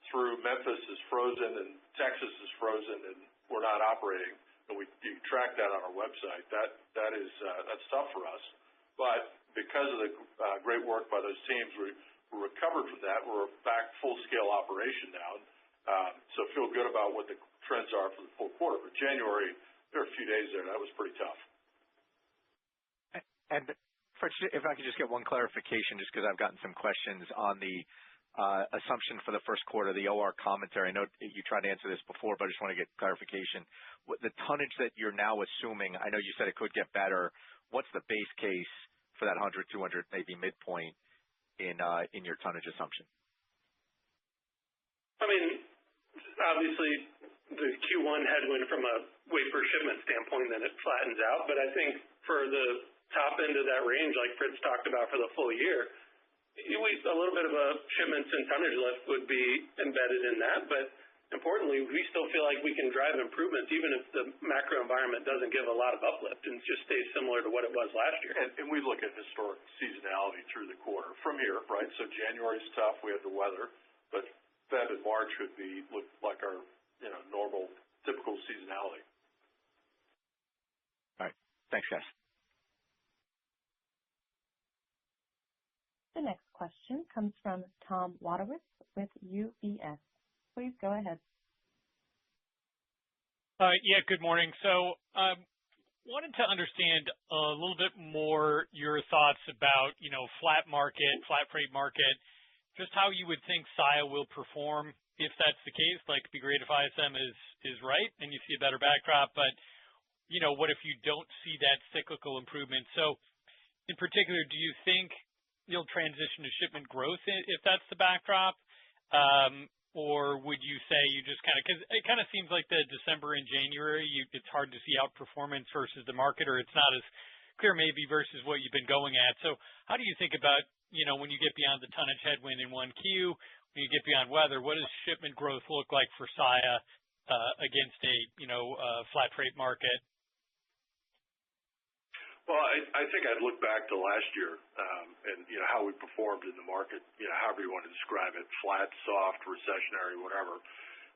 through Memphis is frozen and Texas is frozen and we're not operating, and you track that on our website, that's tough for us. But because of the great work by those teams, we recovered from that. We're back full-scale operation now. So feel good about what the trends are for the full quarter. But January, there are a few days there. That was pretty tough.
And Fritz, if I could just get one clarification, just because I've gotten some questions on the assumption for the first quarter, the OR commentary. I know you tried to answer this before, but I just want to get clarification. The tonnage that you're now assuming, I know you said it could get better. What's the base case for that 100, 200, maybe midpoint in your tonnage assumption?
I mean, obviously, the Q1 headwind from a weight per shipment standpoint, then it flattens out. But I think for the top end of that range, like Fritz talked about for the full year, a little bit of a shipments and tonnage lift would be embedded in that. But importantly, we still feel like we can drive improvements even if the macro environment doesn't give a lot of uplift and just stays similar to what it was last year.
And we look at historic seasonality through the quarter from here, right? So January's tough. We have the weather, but Feb and March would look like our normal, typical seasonality.
All right. Thanks, guys.
The next question comes from Tom Wadewitz with UBS. Please go ahead.
Yeah, good morning. So wanted to understand a little bit more your thoughts about, flat freight market, just how you would think Saia will perform if that's the case. Like, it'd be great if ISM is right and you see a better backdrop, but, what if you don't see that cyclical improvement? So in particular, do you think you'll transition to shipment growth if that's the backdrop? Or would you say you just because it kind of seems like the December and January, it's hard to see outperformance versus the market, or it's not as clear maybe versus what you've been going at. So how do you think about, when you get beyond the tonnage headwind in 1Q, when you get beyond weather, what does shipment growth look like for Saia against a, flat freight market?
Well, I think I'd look back to last year and how we performed in the market, however you want to describe it, flat, soft, recessionary, whatever.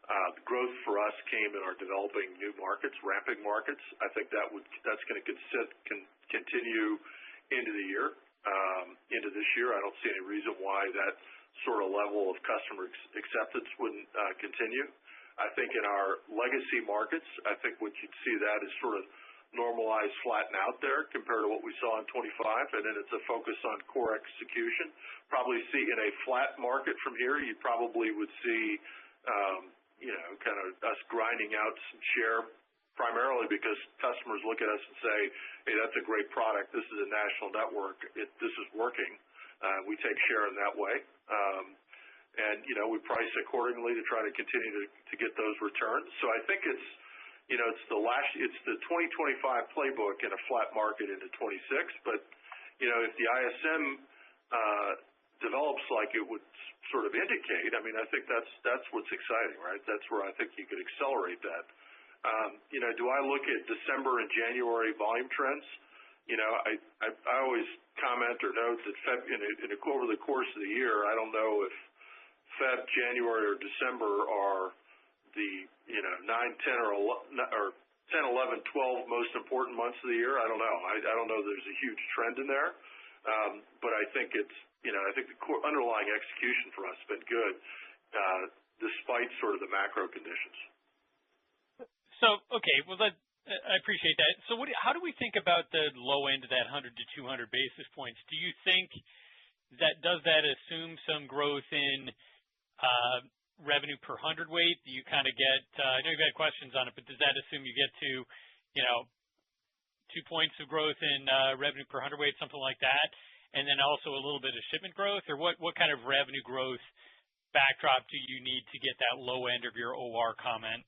The growth for us came in our developing new markets, ramping markets. I think that's going to continue into the year, into this year. I don't see any reason why that sort of level of customer acceptance wouldn't continue. I think in our legacy markets, I think what you'd see that is sort of normalized, flatten out there compared to what we saw in 25, and then it's a focus on core execution. Probably see in a flat market from here, you probably would see kind of us grinding out some share, primarily because customers look at us and say, "Hey, that's a great product. This is a national network. This is working." We take share in that way. And we price accordingly to try to continue to get those returns. So I think it's the 2025 playbook in a flat market into 26. But if the ISM develops like it would sort of indicate, I mean, I think that's what's exciting, right? That's where I think you could accelerate that. Do I look at December and January volume trends? I always comment or note that over the course of the year, I don't know if Feb, January, or December are the 9, 10, or 10, 11, 12 most important months of the year. I don't know. I don't know there's a huge trend in there. But I think I think the underlying execution for us has been good, despite sort of the macro conditions.
So, okay, well, I appreciate that. So how do we think about the low end of that 100 to 200 basis points? Do you think does that assume some growth in revenue per hundredweight? Do you kind of get, I know you've had questions on it, but does that assume you get to, 2 points of growth in revenue per hundredweight, something like that, and then also a little bit of shipment growth? Or what kind of revenue growth backdrop do you need to get that low end of your OR comment?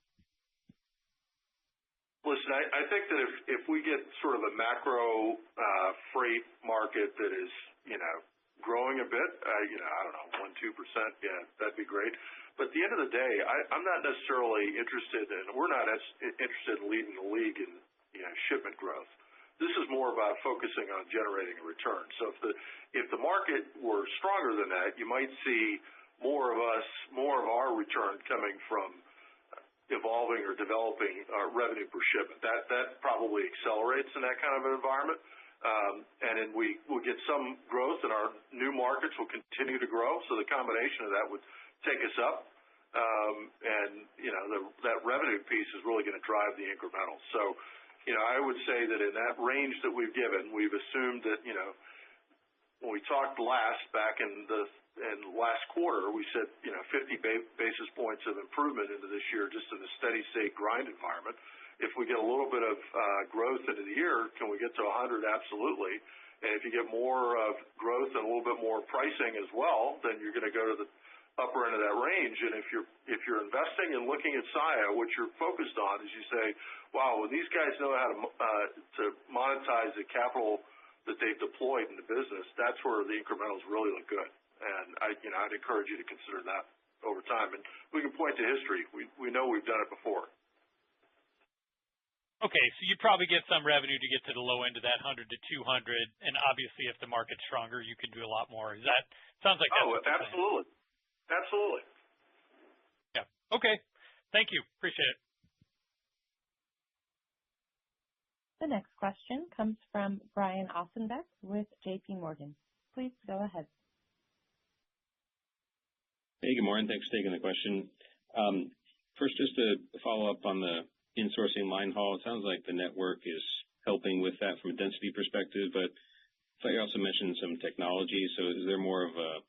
Listen, I think that if we get sort of a macro freight market that is, growing a bit, I don't know, 1%, 2%, yeah, that'd be great. But at the end of the day, I'm not necessarily interested in, we're not as interested in leading the league in, shipment growth. This is more about focusing on generating a return. So if the market were stronger than that, you might see more of our return coming from evolving or developing our revenue per shipment. That probably accelerates in that kind of an environment. And then we'll get some growth, and our new markets will continue to grow. So the combination of that would take us up. And that revenue piece is really going to drive the incremental. So, I would say that in that range that we've given, we've assumed that, when we talked back in the last quarter, we said, 50 basis points of improvement into this year just in a steady state grind environment. If we get a little bit of growth into the year, can we get to 100? Absolutely. And if you get more of growth and a little bit more pricing as well, then you're going to go to the upper end of that range. And if you're investing and looking at Saia, what you're focused on is you say, wow, when these guys know how to monetize the capital that they've deployed in the business, that's where the incrementals really look good. And I'd encourage you to consider that over time. And we can point to history. We know we've done it before.
Okay, so you probably get some revenue to get to the low end of that 100 to 200, and obviously if the market's stronger, you can do a lot more. Sounds like that's what you're
absolutely.
saying.
Absolutely.
Yeah. Okay. Thank you. Appreciate it.
The next question comes from Brian Ossenbeck with JP Morgan. Please go ahead.
Hey, good morning. Thanks for taking the question. First, just to follow up on the insourcing line haul, it sounds like the network is helping with that from a density perspective, but I thought you also mentioned some technology. So is there more of a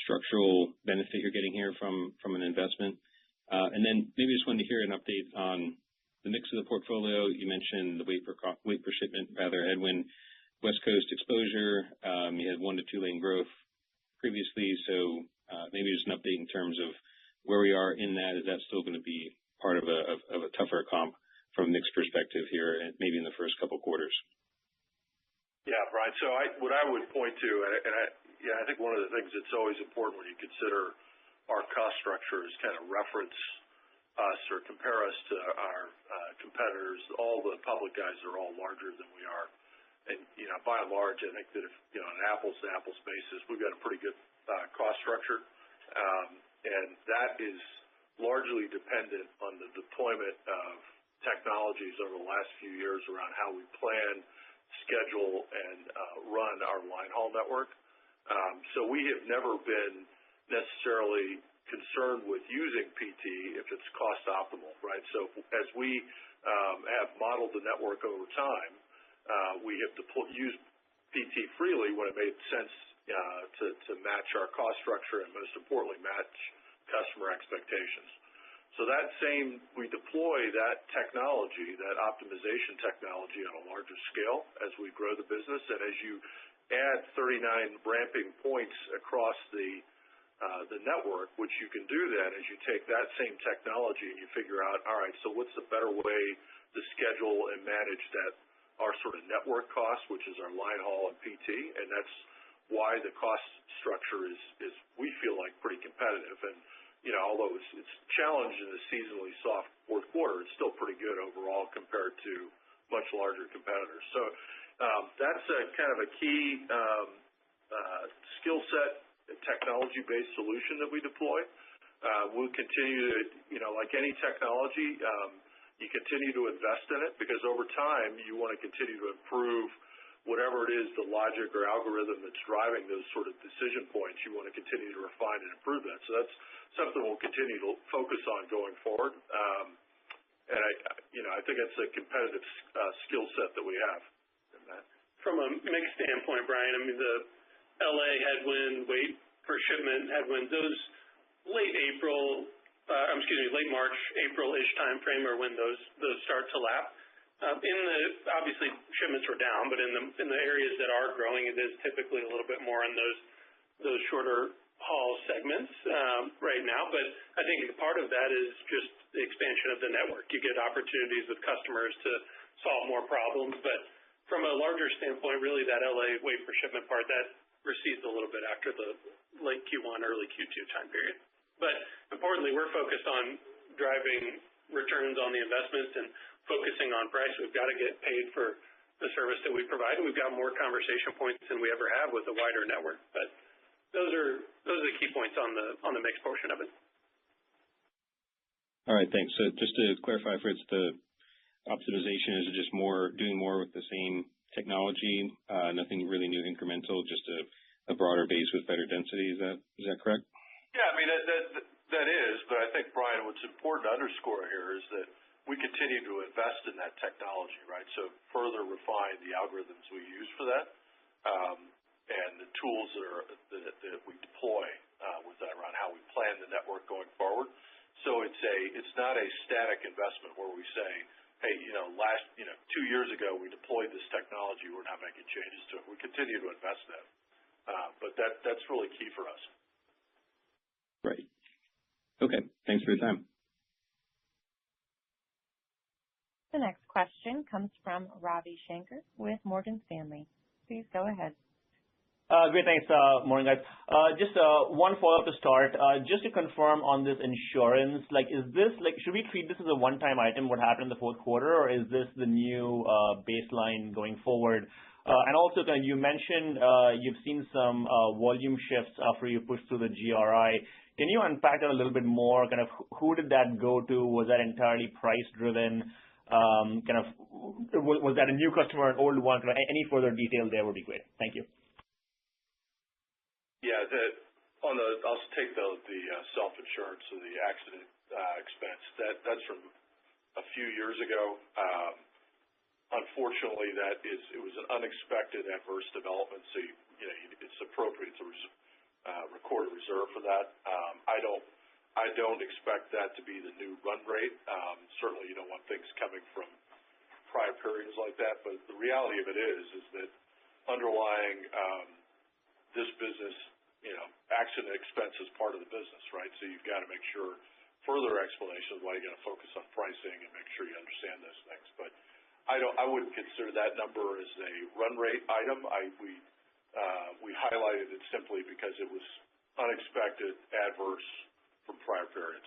structural benefit you're getting here from an investment? And then maybe just wanted to hear an update on the mix of the portfolio. You mentioned the weight per shipment, rather, headwind, West Coast exposure. You had 1 to 2 lane growth previously, so maybe just an update in terms of where we are in that. Is that still going to be part of a tougher comp from a mix perspective here, and maybe in the first couple quarters?
Yeah, Brian. So what I would point to, I think one of the things that's always important when you consider our cost structure is kind of reference us or compare us to our competitors. All the public guys are all larger than we are. And, by and large, I think that if, on an apples-to-apples basis, we've got a pretty good cost structure. And that is largely dependent on the deployment of technologies over the last few years around how we plan, schedule, and run our line haul network. So we have never been necessarily concerned with using PT if it's cost optimal, right? So as we have modeled the network over time, we have used PT freely when it made sense to match our cost structure and, most importantly, match customer expectations. We deploy that technology, that optimization technology on a larger scale as we grow the business. And as you add 39 ramping points across the network, which you can do that as you take that same technology and you figure out, all right, so what's the better way to schedule and manage our sort of network costs, which is our line haul and PT, and that's why the cost structure is we feel like pretty competitive. And although it's challenged in the seasonally soft fourth quarter, it's still pretty good overall compared to much larger competitors. So that's a kind of a key skill set, technology-based solution that we deploy. We'll continue to, like any technology, you continue to invest in it because over time you want to continue to improve whatever it is, the logic or algorithm that's driving those sort of decision points. You want to continue to refine and improve that. So that's something we'll continue to focus on going forward. And I think it's a competitive skill set that we have.
From a mix standpoint, Brian, I mean, the LA headwind, weight per shipment headwinds, those late March, April-ish timeframe are when those start to lap. Obviously shipments were down, but in the areas that are growing, it is typically a little bit more in those shorter haul segments right now. But I think part of that is just the expansion of the network. You get opportunities with customers to solve more problems. But from a larger standpoint, really that LA weight per shipment part, that recedes a little bit after the late Q1, early Q2 time period. But importantly, we're focused on driving returns on the investments and focusing on price. We've got to get paid for the service that we provide, and we've got more conversation points than we ever have with a wider network. But those are the key points on the mix portion of it.
All right, thanks. So just to clarify, Fritz, the optimization is just doing more with the same technology, nothing really new incremental, just a broader base with better density. Is that correct?
Yeah, I mean that is, but I think, Brian, what's important to underscore here is that we continue to invest in that technology, right? So further refine the algorithms we use for that, and the tools that we deploy with that around how we plan the network going forward. So it's not a static investment where we say, hey, 2 years ago we deployed this technology, we're not making changes to it. We continue to invest in it, but that's really key for us.
Right. Okay. Thanks for your time.
The next question comes from Ravi Shanker with Morgan Stanley. Please go ahead.
Great, thanks. Morning, guys. Just one follow-up to start. Just to confirm on this insurance, should we treat this as a one-time item, what happened in the fourth quarter, or is this the new baseline going forward? And also, you mentioned you've seen some volume shifts after you pushed through the GRI. Can you unpack that a little bit more? Kind of who did that go to? Was that entirely price-driven? Was that a new customer, an old one? Any further detail there would be great. Thank you.
Yeah, I'll take the self-insurance or the accident expense. That's from a few years ago. Unfortunately, it was an unexpected adverse development, so it's appropriate to record a reserve for that. I don't expect that to be the new run rate. Certainly, you don't want things coming from prior periods like that. But the reality of it is that underlying this business, accident expense is part of the business, right? So you've got to make sure further explanation of why you got to focus on pricing and make sure you understand those things. But I wouldn't consider that number as a run rate item. We highlighted it simply because it was unexpected, adverse from prior periods.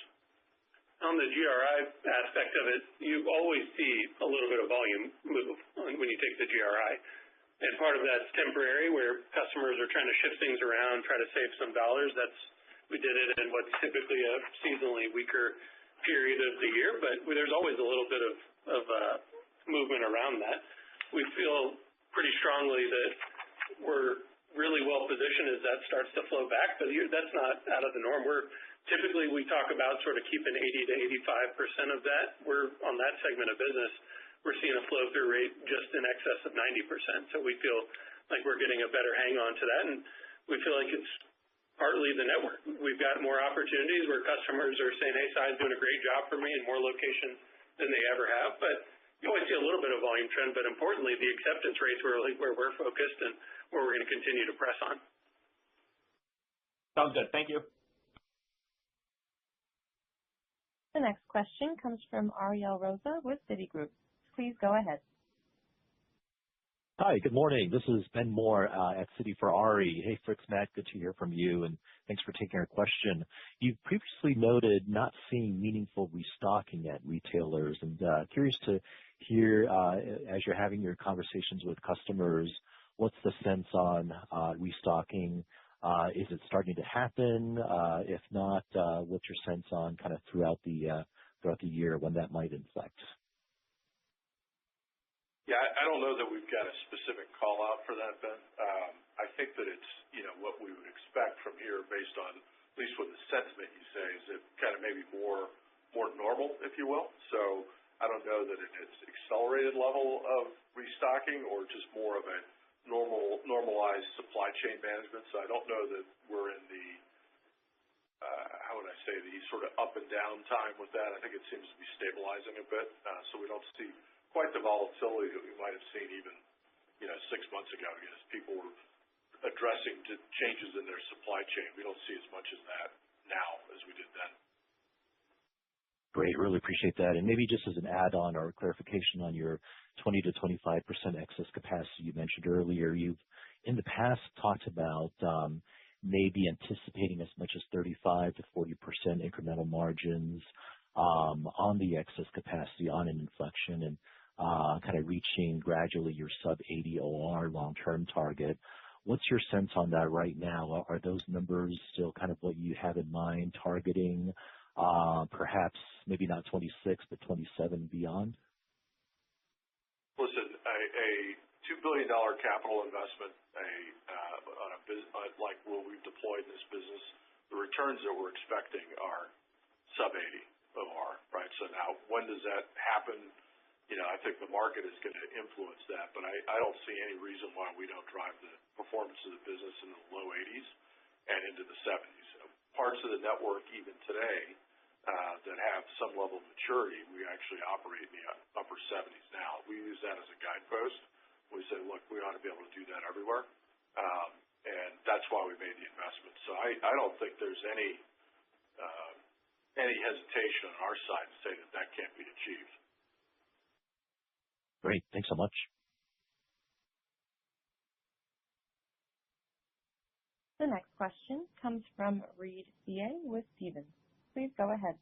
On the GRI aspect of it, you always see a little bit of volume move when you take the GRI. And part of that's temporary, where customers are trying to shift things around, try to save some dollars. We did it in what's typically a seasonally weaker period of the year, but there's always a little bit of movement around that. We feel pretty strongly that we're really well positioned as that starts to flow back, but that's not out of the norm. Typically we talk about sort of keeping 80 to 85% of that. We're on that segment of business. We're seeing a flow-through rate just in excess of 90%. So we feel like we're getting a better hang on to that, and we feel like it's partly the network. We've got more opportunities where customers are saying, hey, Saia's doing a great job for me in more locations than they ever have. But you always see a little bit of volume trend, but importantly, the acceptance rates were really where we're focused and where we're going to continue to press on.
Sounds good. Thank you.
The next question comes from Ariel Rosa with Citigroup. Please go ahead.
Hi, good morning. This is Ben Moore at Citi for Ari. Hey, Fritz, Matt, good to hear from you, and thanks for taking our question. You previously noted not seeing meaningful restocking at retailers, and curious to hear, as you're having your conversations with customers, what's the sense on restocking? Is it starting to happen? If not, what's your sense on kind of throughout the year when that might inflect?
Yeah, I don't know that we've got a specific call out for that, Ben. I think that it's, what we would expect from here based on, at least what the sentiment you say, is it kind of maybe more normal, if you will. So I don't know that it's accelerated level of restocking or just more of a normalized supply chain management. So I don't know that we're in the, how would I say, the sort of up and down time with that. I think it seems to be stabilizing a bit. So we don't see quite the volatility that we might have seen even, 6 months ago, as people were addressing changes in their supply chain. We don't see as much as that now as we did then.
Great. Really appreciate that. And maybe just as an add-on or clarification on your 20 to 25% excess capacity you mentioned earlier, you've in the past talked about maybe anticipating as much as 35 to 40% incremental margins on the excess capacity on an inflection and kind of reaching gradually your sub-80 OR long-term target. What's your sense on that right now? Are those numbers still kind of what you have in mind targeting, perhaps maybe not 26, but 27 beyond?
Listen, a $2 billion capital investment on a business like what we've deployed in this business, the returns that we're expecting are sub-80 OR, right? So now, when does that happen? I think the market is going to influence that, but I don't see any reason why we don't drive the performance of the business in the low 80s and into the 70s. Parts of the network, even today, that have some level of maturity, we actually operate in the upper 70s now. We use that as a guidepost. We say, look, we ought to be able to do that everywhere, and that's why we made the investment. So I don't think there's any hesitation on our side to say that can't be achieved.
Great. Thanks so much.
The next question comes from Reed Seay with Stephens. Please go ahead.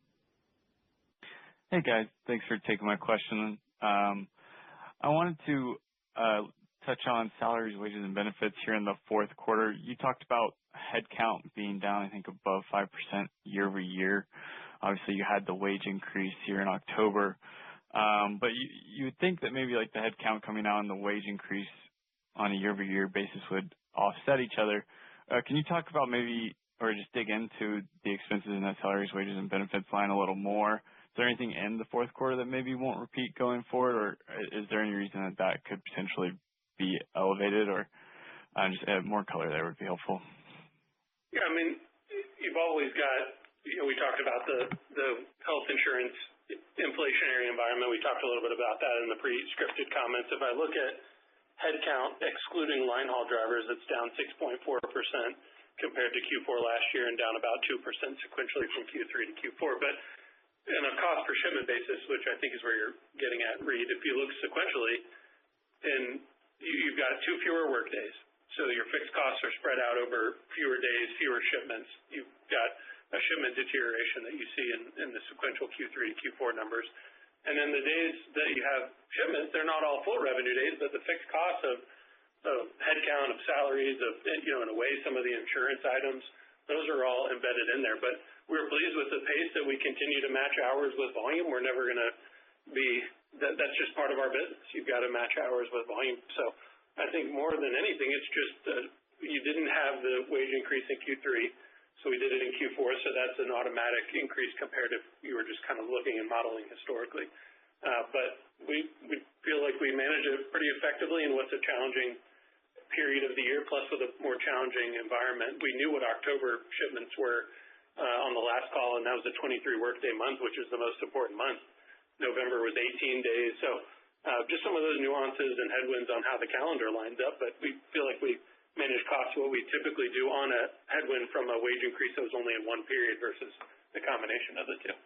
Hey, guys. Thanks for taking my question. I wanted to touch on salaries, wages, and benefits here in the fourth quarter. You talked about headcount being down, I think, above 5% year over year. Obviously, you had the wage increase here in October. But you would think that maybe like the headcount coming out and the wage increase on a year-over-year basis would offset each other. Can you talk about maybe, or just dig into the expenses in that salaries, wages, and benefits line a little more? Is there anything in the fourth quarter that maybe won't repeat going forward, or is there any reason that could potentially be elevated, or just add more color there would be helpful?
Yeah, I mean, you've always got, we talked about the health insurance inflationary environment. We talked a little bit about that in the pre-scripted comments. If I look at headcount, excluding line haul drivers, it's down 6.4% compared to Q4 last year and down about 2% sequentially from Q3 to Q4. But in a cost per shipment basis, which I think is where you're getting at, Reed, if you look sequentially, and you've got 2 fewer work days. So your fixed costs are spread out over fewer days, fewer shipments. You've got a shipment deterioration that you see in the sequential Q3 to Q4 numbers. And then the days that you have shipments, they're not all full revenue days, but the fixed costs of headcount, of salaries, in a way, some of the insurance items, those are all embedded in there. But we're pleased with the pace that we continue to match hours with volume. We're never going to be, that's just part of our business. You've got to match hours with volume. So I think more than anything, it's just you didn't have the wage increase in Q3. So we did it in Q4, so that's an automatic increase compared to if you were just kind of looking and modeling historically. But we feel like we manage it pretty effectively in what's a challenging period of the year, plus with a more challenging environment. We knew what October shipments were on the last call, and that was a 23 workday month, which is the most important month. November was 18 days. So just some of those nuances and headwinds on how the calendar lines up, but we feel like we manage costs what we typically do on a headwind from a wage increase that was only in one period versus the combination of the two.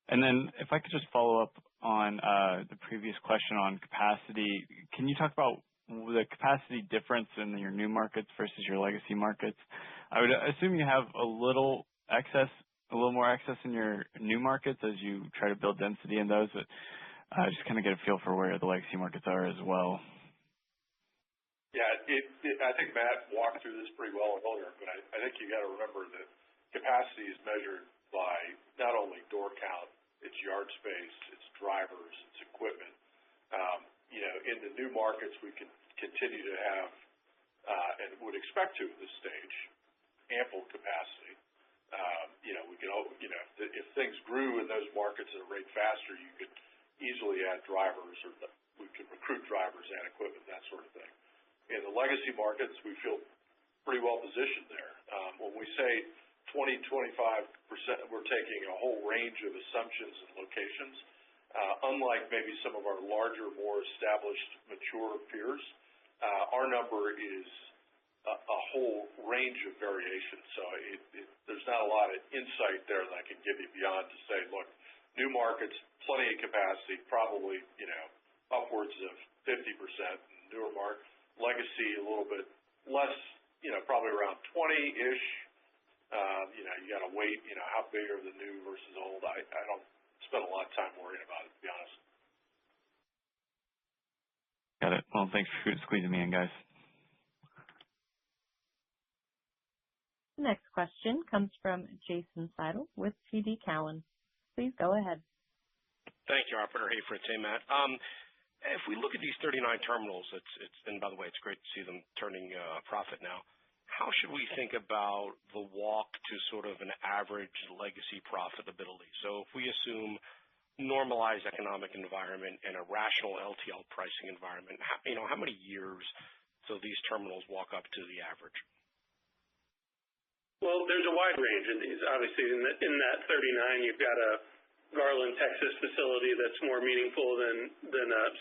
And then if I could just follow up on the previous question on capacity, can you talk about the capacity difference in your new markets versus your legacy markets? I would assume you have a little more excess in your new markets as you try to build density in those, but just kind of get a feel for where the legacy markets are as well.
Yeah, I think Matt walked through this pretty well earlier, but I think you got to remember that capacity is measured by not only door count, it's yard space, it's drivers, it's equipment. In the new markets, we can continue to have, and would expect to at this stage, ample capacity. If things grew in those markets at a rate faster, you could easily add drivers, or we could recruit drivers and equipment, that sort of thing. In the legacy markets, we feel pretty well positioned there. When we say 20-25%, we're taking a whole range of assumptions and locations. Unlike maybe some of our larger, more established, mature peers, our number is a whole range of variations. So there's not a lot of insight there that I can give you beyond to say, look, new markets, plenty of capacity, probably upwards of 50%. Newer legacy, a little bit less, probably around 20-ish. You got to wait. How big are the new versus old? I don't spend a lot of time worrying about it, to be honest.
Got it. Well, thanks for squeezing me in, guys.
The next question comes from Jason Seidl with TD Cowen. Please go ahead.
Thank you, operator. Hey, Fritz. Hey, Matt. If we look at these 39 terminals, and by the way, it's great to see them turning profit now. How should we think about the walk to sort of an average legacy profitability? So if we assume normalized economic environment and a rational LTL pricing environment, how many years till these terminals walk up to the average?
Well, there's a wide range in these. Obviously, in that 39, you've got a Garland, Texas facility that's more meaningful than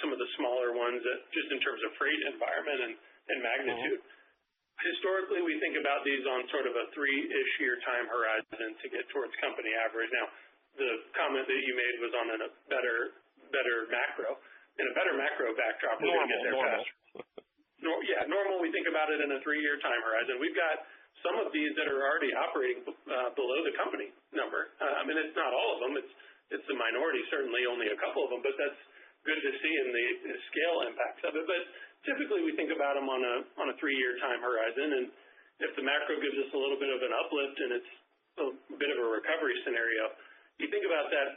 some of the smaller ones, just in terms of freight environment and magnitude. Historically, we think about these on sort of a 3-ish year time horizon to get towards company average. Now, the comment that you made was on a better macro. In a better macro backdrop, we're going to get there faster. Normal, we think about it in a 3-year time horizon. We've got some of these that are already operating below the company number. It's not all of them. It's the minority, certainly only a couple of them, but that's good to see in the scale impacts of it. But typically, we think about them on a 3-year time horizon, and if the macro gives us a little bit of an uplift and it's a bit of a recovery scenario, you think about that,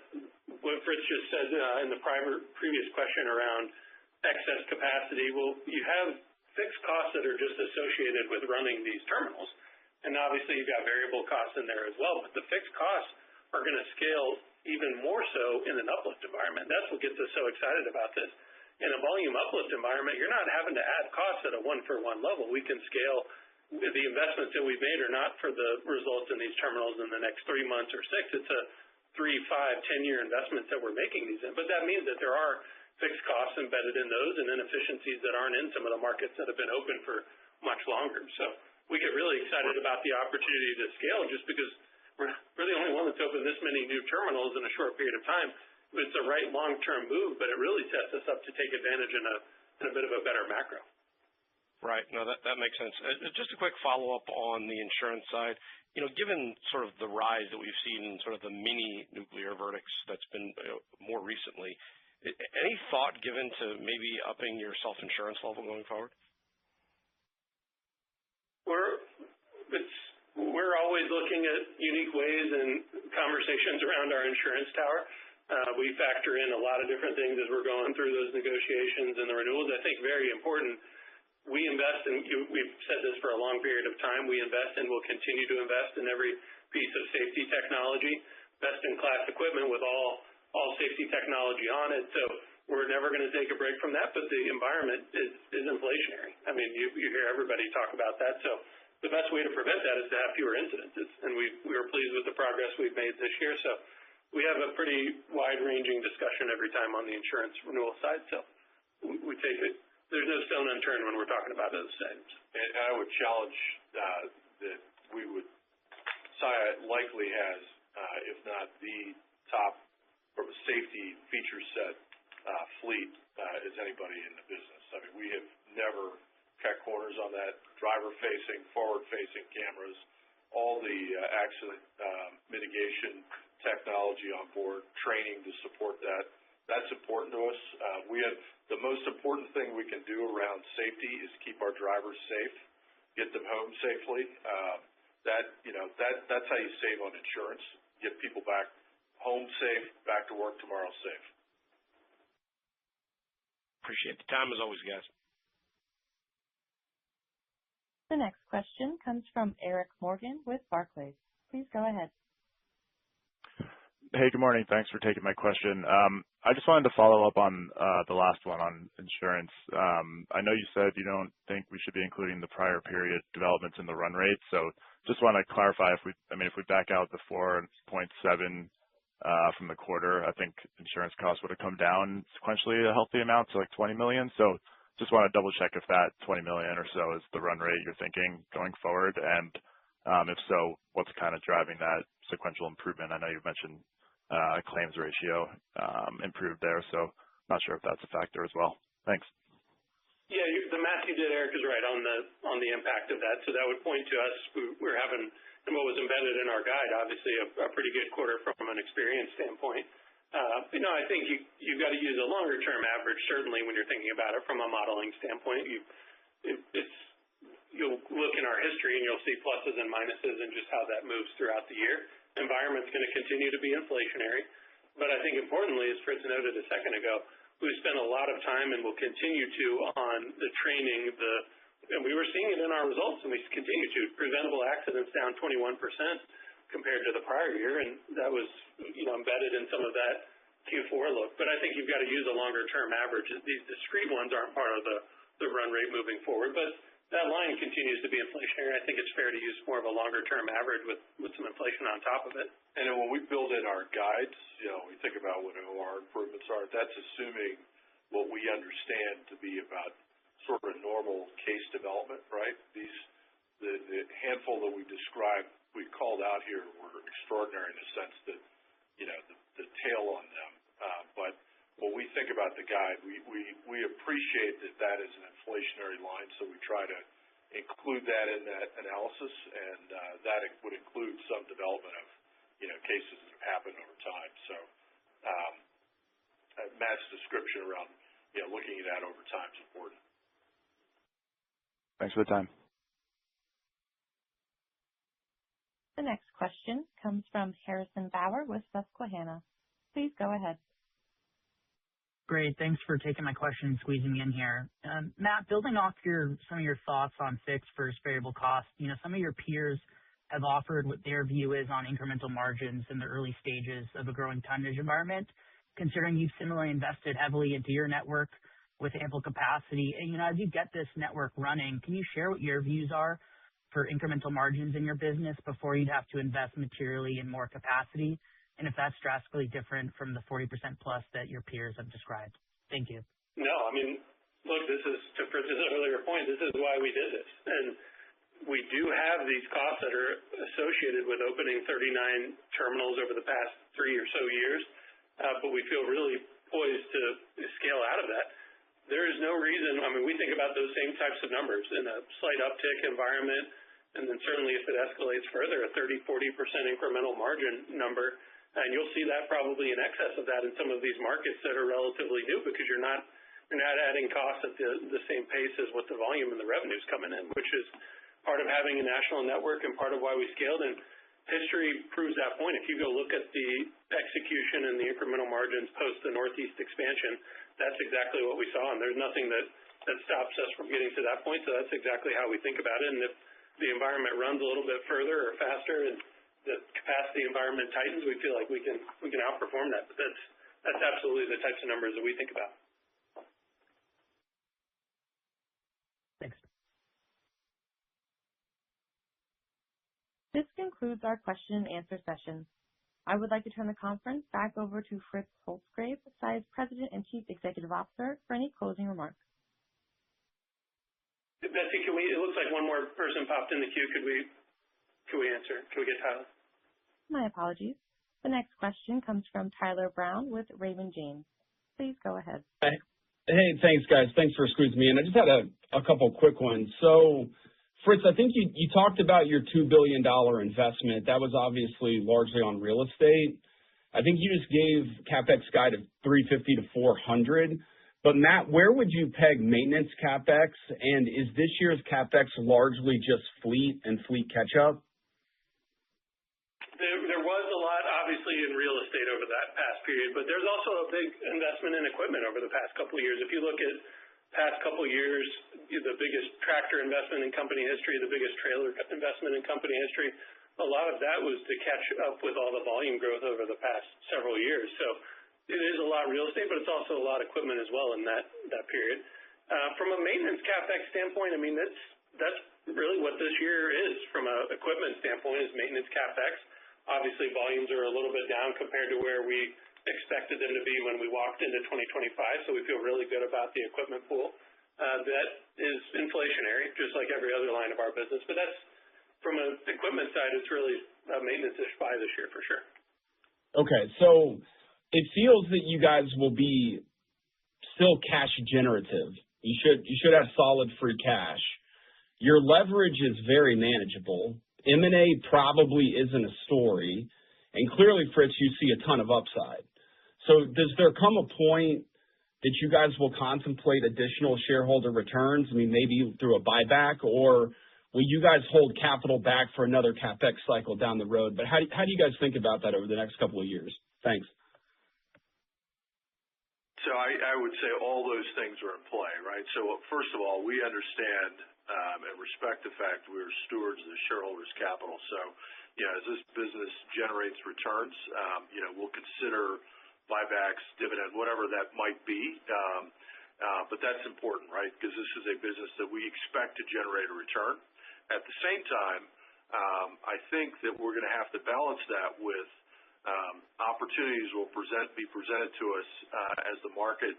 what Fritz just said in the previous question around excess capacity. Well, you have fixed costs that are just associated with running these terminals, and obviously you've got variable costs in there as well, but the fixed costs are going to scale even more so in an uplift environment. That's what gets us so excited about this. In a volume uplift environment, you're not having to add costs at a one-for-one level. We can scale. The investments that we've made are not for the results in these terminals in the next 3 months or 6. It's a 3, 5, 10-year investments that we're making these in. But that means that there are fixed costs embedded in those and inefficiencies that aren't in some of the markets that have been open for much longer. So we get really excited about the opportunity to scale just because we're the only one that's opened this many new terminals in a short period of time. It's the right long-term move, but it really sets us up to take advantage in a bit of a better macro.
Right. No, that makes sense. Just a quick follow-up on the insurance side. Given sort of the rise that we've seen in sort of the mini nuclear verdicts that's been more recently, any thought given to maybe upping your self-insurance level going forward?
We're always looking at unique ways and conversations around our insurance tower. We factor in a lot of different things as we're going through those negotiations and the renewals. I think very important, we invest in, we've said this for a long period of time, we invest and will continue to invest in every piece of safety technology, best-in-class equipment with all all safety technology on it. So we're never going to take a break from that, but the environment is inflationary. I mean, you hear everybody talk about that. So the best way to prevent that is to have fewer incidences. And we were pleased with the progress we've made this year. So we have a pretty wide-ranging discussion every time on the insurance renewal side. So we take it. There's no stone unturned when we're talking about those items.
And I would challenge that Saia likely has, if not the top from a safety feature set fleet as anybody in the business. I mean, we have never cut corners on that. Driver-facing, forward-facing cameras, all the accident mitigation technology on board, training to support that. That's important to us. We have the most important thing we can do around safety is keep our drivers safe, get them home safely. That's how you save on insurance. Get people back home safe, back to work tomorrow safe.
Appreciate the time as always, guys.
The next question comes from Eric Morgan with Barclays. Please go ahead.
Hey, good morning. Thanks for taking my question. I just wanted to follow up on the last one on insurance. I know you said you don't think we should be including the prior period developments in the run rate. So just want to clarify if we back out the 4.7 from the quarter, I think insurance costs would have come down sequentially a healthy amount to like $20 million. So just want to double check if that $20 million or so is the run rate you're thinking going forward. And if so, what's kind of driving that sequential improvement? I know you mentioned claims ratio improved there, so not sure if that's a factor as well. Thanks.
Yeah, the math you did, Eric, is right on the impact of that. So that would point to us we're having, and what was embedded in our guide, obviously a pretty good quarter from an experience standpoint. I think you've got to use a longer term average certainly when you're thinking about it from a modeling standpoint. You'll look in our history and you'll see pluses and minuses and just how that moves throughout the year. Environment's going to continue to be inflationary, but I think importantly, as Fritz noted a second ago, we've spent a lot of time and will continue to on the training, and we were seeing it in our results, and we continue to. Preventable accidents down 21% compared to the prior year, and that was embedded in some of that Q4 look. But I think you've got to use a longer term average. These discrete ones aren't part of the run rate moving forward, but that line continues to be inflationary. I think it's fair to use more of a longer term average with some inflation on top of it.
And then when we build in our guides, we think about what OR improvements are. That's assuming what we understand to be about sort of normal case development, right? The handful that we described, we called out here were extraordinary in the sense that, the tail on them. But when we think about the guide, we appreciate that is an inflationary line, so we try to include that in that analysis, and that would include some development of cases that have happened over time. So Matt's description around looking at that over time is important.
Thanks for the time.
The next question comes from Harrison Bauer with Susquehanna. Please go ahead.
Great. Thanks for taking my question and squeezing me in here. Matt, building off some of your thoughts on fixed versus variable costs, some of your peers have offered what their view is on incremental margins in the early stages of a growing tonnage environment. Considering you've similarly invested heavily into your network with ample capacity, and as you get this network running, can you share what your views are for incremental margins in your business before you'd have to invest materially in more capacity? And if that's drastically different from the 40% plus that your peers have described. Thank you.
No, look, this is to Fritz's earlier point. This is why we did this, and we do have these costs that are associated with opening 39 terminals over the past 3 or so years, but we feel really poised to scale out of that. There is no reason. We think about those same types of numbers in a slight uptick environment, and then certainly if it escalates further, a 30-40% incremental margin number. And you'll see that probably in excess of that in some of these markets that are relatively new because you're not adding costs at the same pace as what the volume and the revenues coming in, which is part of having a national network and part of why we scaled. And history proves that point. If you go look at the execution and the incremental margins post the Northeast expansion, that's exactly what we saw. And there's nothing that stops us from getting to that point. So that's exactly how we think about it. And if the environment runs a little bit further or faster and the capacity environment tightens, we feel like we can outperform that. But that's absolutely the types of numbers that we think about.
Thanks.
This concludes our question and answer session. I would like to turn the conference back over to Fritz Holzgrefe, Saia's President and Chief Executive Officer, for any closing remarks.
Betsy, it looks like one more person popped in the queue. Could we answer? Can we get Tyler?
My apologies. The next question comes from Tyler Brown with Raymond James. Please go ahead.
Hey, thanks, guys. Thanks for squeezing me in. I just had a couple quick ones. So, Fritz, I think you talked about your $2 billion investment. That was obviously largely on real estate. I think you just gave CapEx guide of 350 to 400. But Matt, where would you peg maintenance CapEx? And is this year's CapEx largely just fleet and fleet catch-up?
There was a lot, obviously, in real estate over that past period, but there's also a big investment in equipment over the past couple of years. If you look at past couple of years, the biggest tractor investment in company history, the biggest trailer investment in company history, a lot of that was to catch up with all the volume growth over the past several years. So it is a lot of real estate, but it's also a lot of equipment as well in that period. From a maintenance CapEx standpoint, I mean, that's really what this year is from an equipment standpoint is maintenance CapEx. Obviously, volumes are a little bit down compared to where we expected them to be when we walked into 2025, so we feel really good about the equipment pool. That is inflationary, just like every other line of our business. But that's from an equipment side, it's really a maintenance-ish buy this year for sure.
Okay, so it feels that you guys will be still cash generative. You should have solid free cash. Your leverage is very manageable. M&A probably isn't a story, and clearly, Fritz, you see a ton of upside. So does there come a point that you guys will contemplate additional shareholder returns? I mean, maybe through a buyback, or will you guys hold capital back for another CapEx cycle down the road? But how do you guys think about that over the next couple of years? Thanks.
So I would say all those things are in play, right? So first of all, we understand and respect the fact we are stewards of the shareholders' capital. So, as this business generates returns, we'll consider buybacks, dividend, whatever that might be. But that's important, right? Because this is a business that we expect to generate a return. At the same time, I think that we're going to have to balance that with opportunities will be presented to us as the market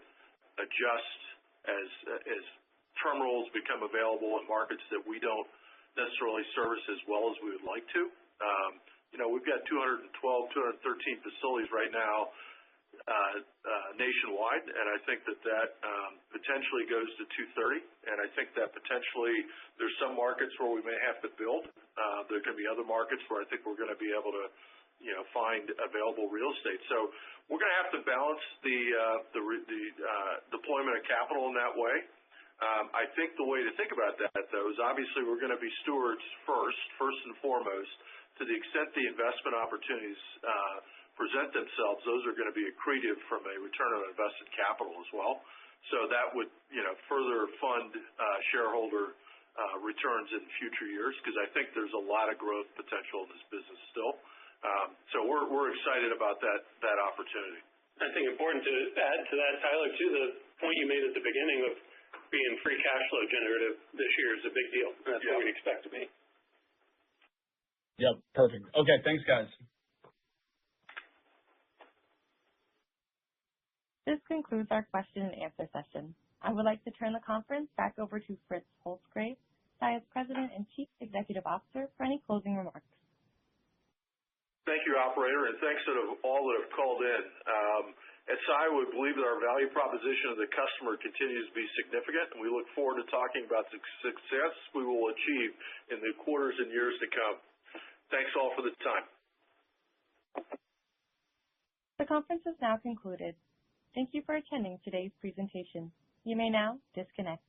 adjusts, as terminals become available in markets that we don't necessarily service as well as we would like to. We've got 213 facilities right now nationwide, and I think that potentially goes to 230. And I think that potentially there's some markets where we may have to build. There can be other markets where I think we're going to be able to find available real estate. So we're going to have to balance the deployment of capital in that way. I think the way to think about that, though, is obviously we're going to be stewards first and foremost. To the extent the investment opportunities present themselves, those are going to be accretive from a return on invested capital as well. So that would further fund shareholder returns in future years, because I think there's a lot of growth potential in this business still. So we're excited about that opportunity.
I think important to add to that, Tyler, to the point you made at the beginning of being free cash flow generative this year is a big deal. And that's what we expect to be.
Yep, perfect. Okay, thanks, guys.
This concludes our question and answer session. I would like to turn the conference back over to Fritz Holzgrefe, Saia's President and Chief Executive Officer, for any closing remarks.
Thank you, operator, and thanks to all that have called in. At Saia, we believe that our value proposition of the customer continues to be significant, and we look forward to talking about the success we will achieve in the quarters and years to come. Thanks all for the time.
The conference is now concluded. Thank you for attending today's presentation. You may now disconnect.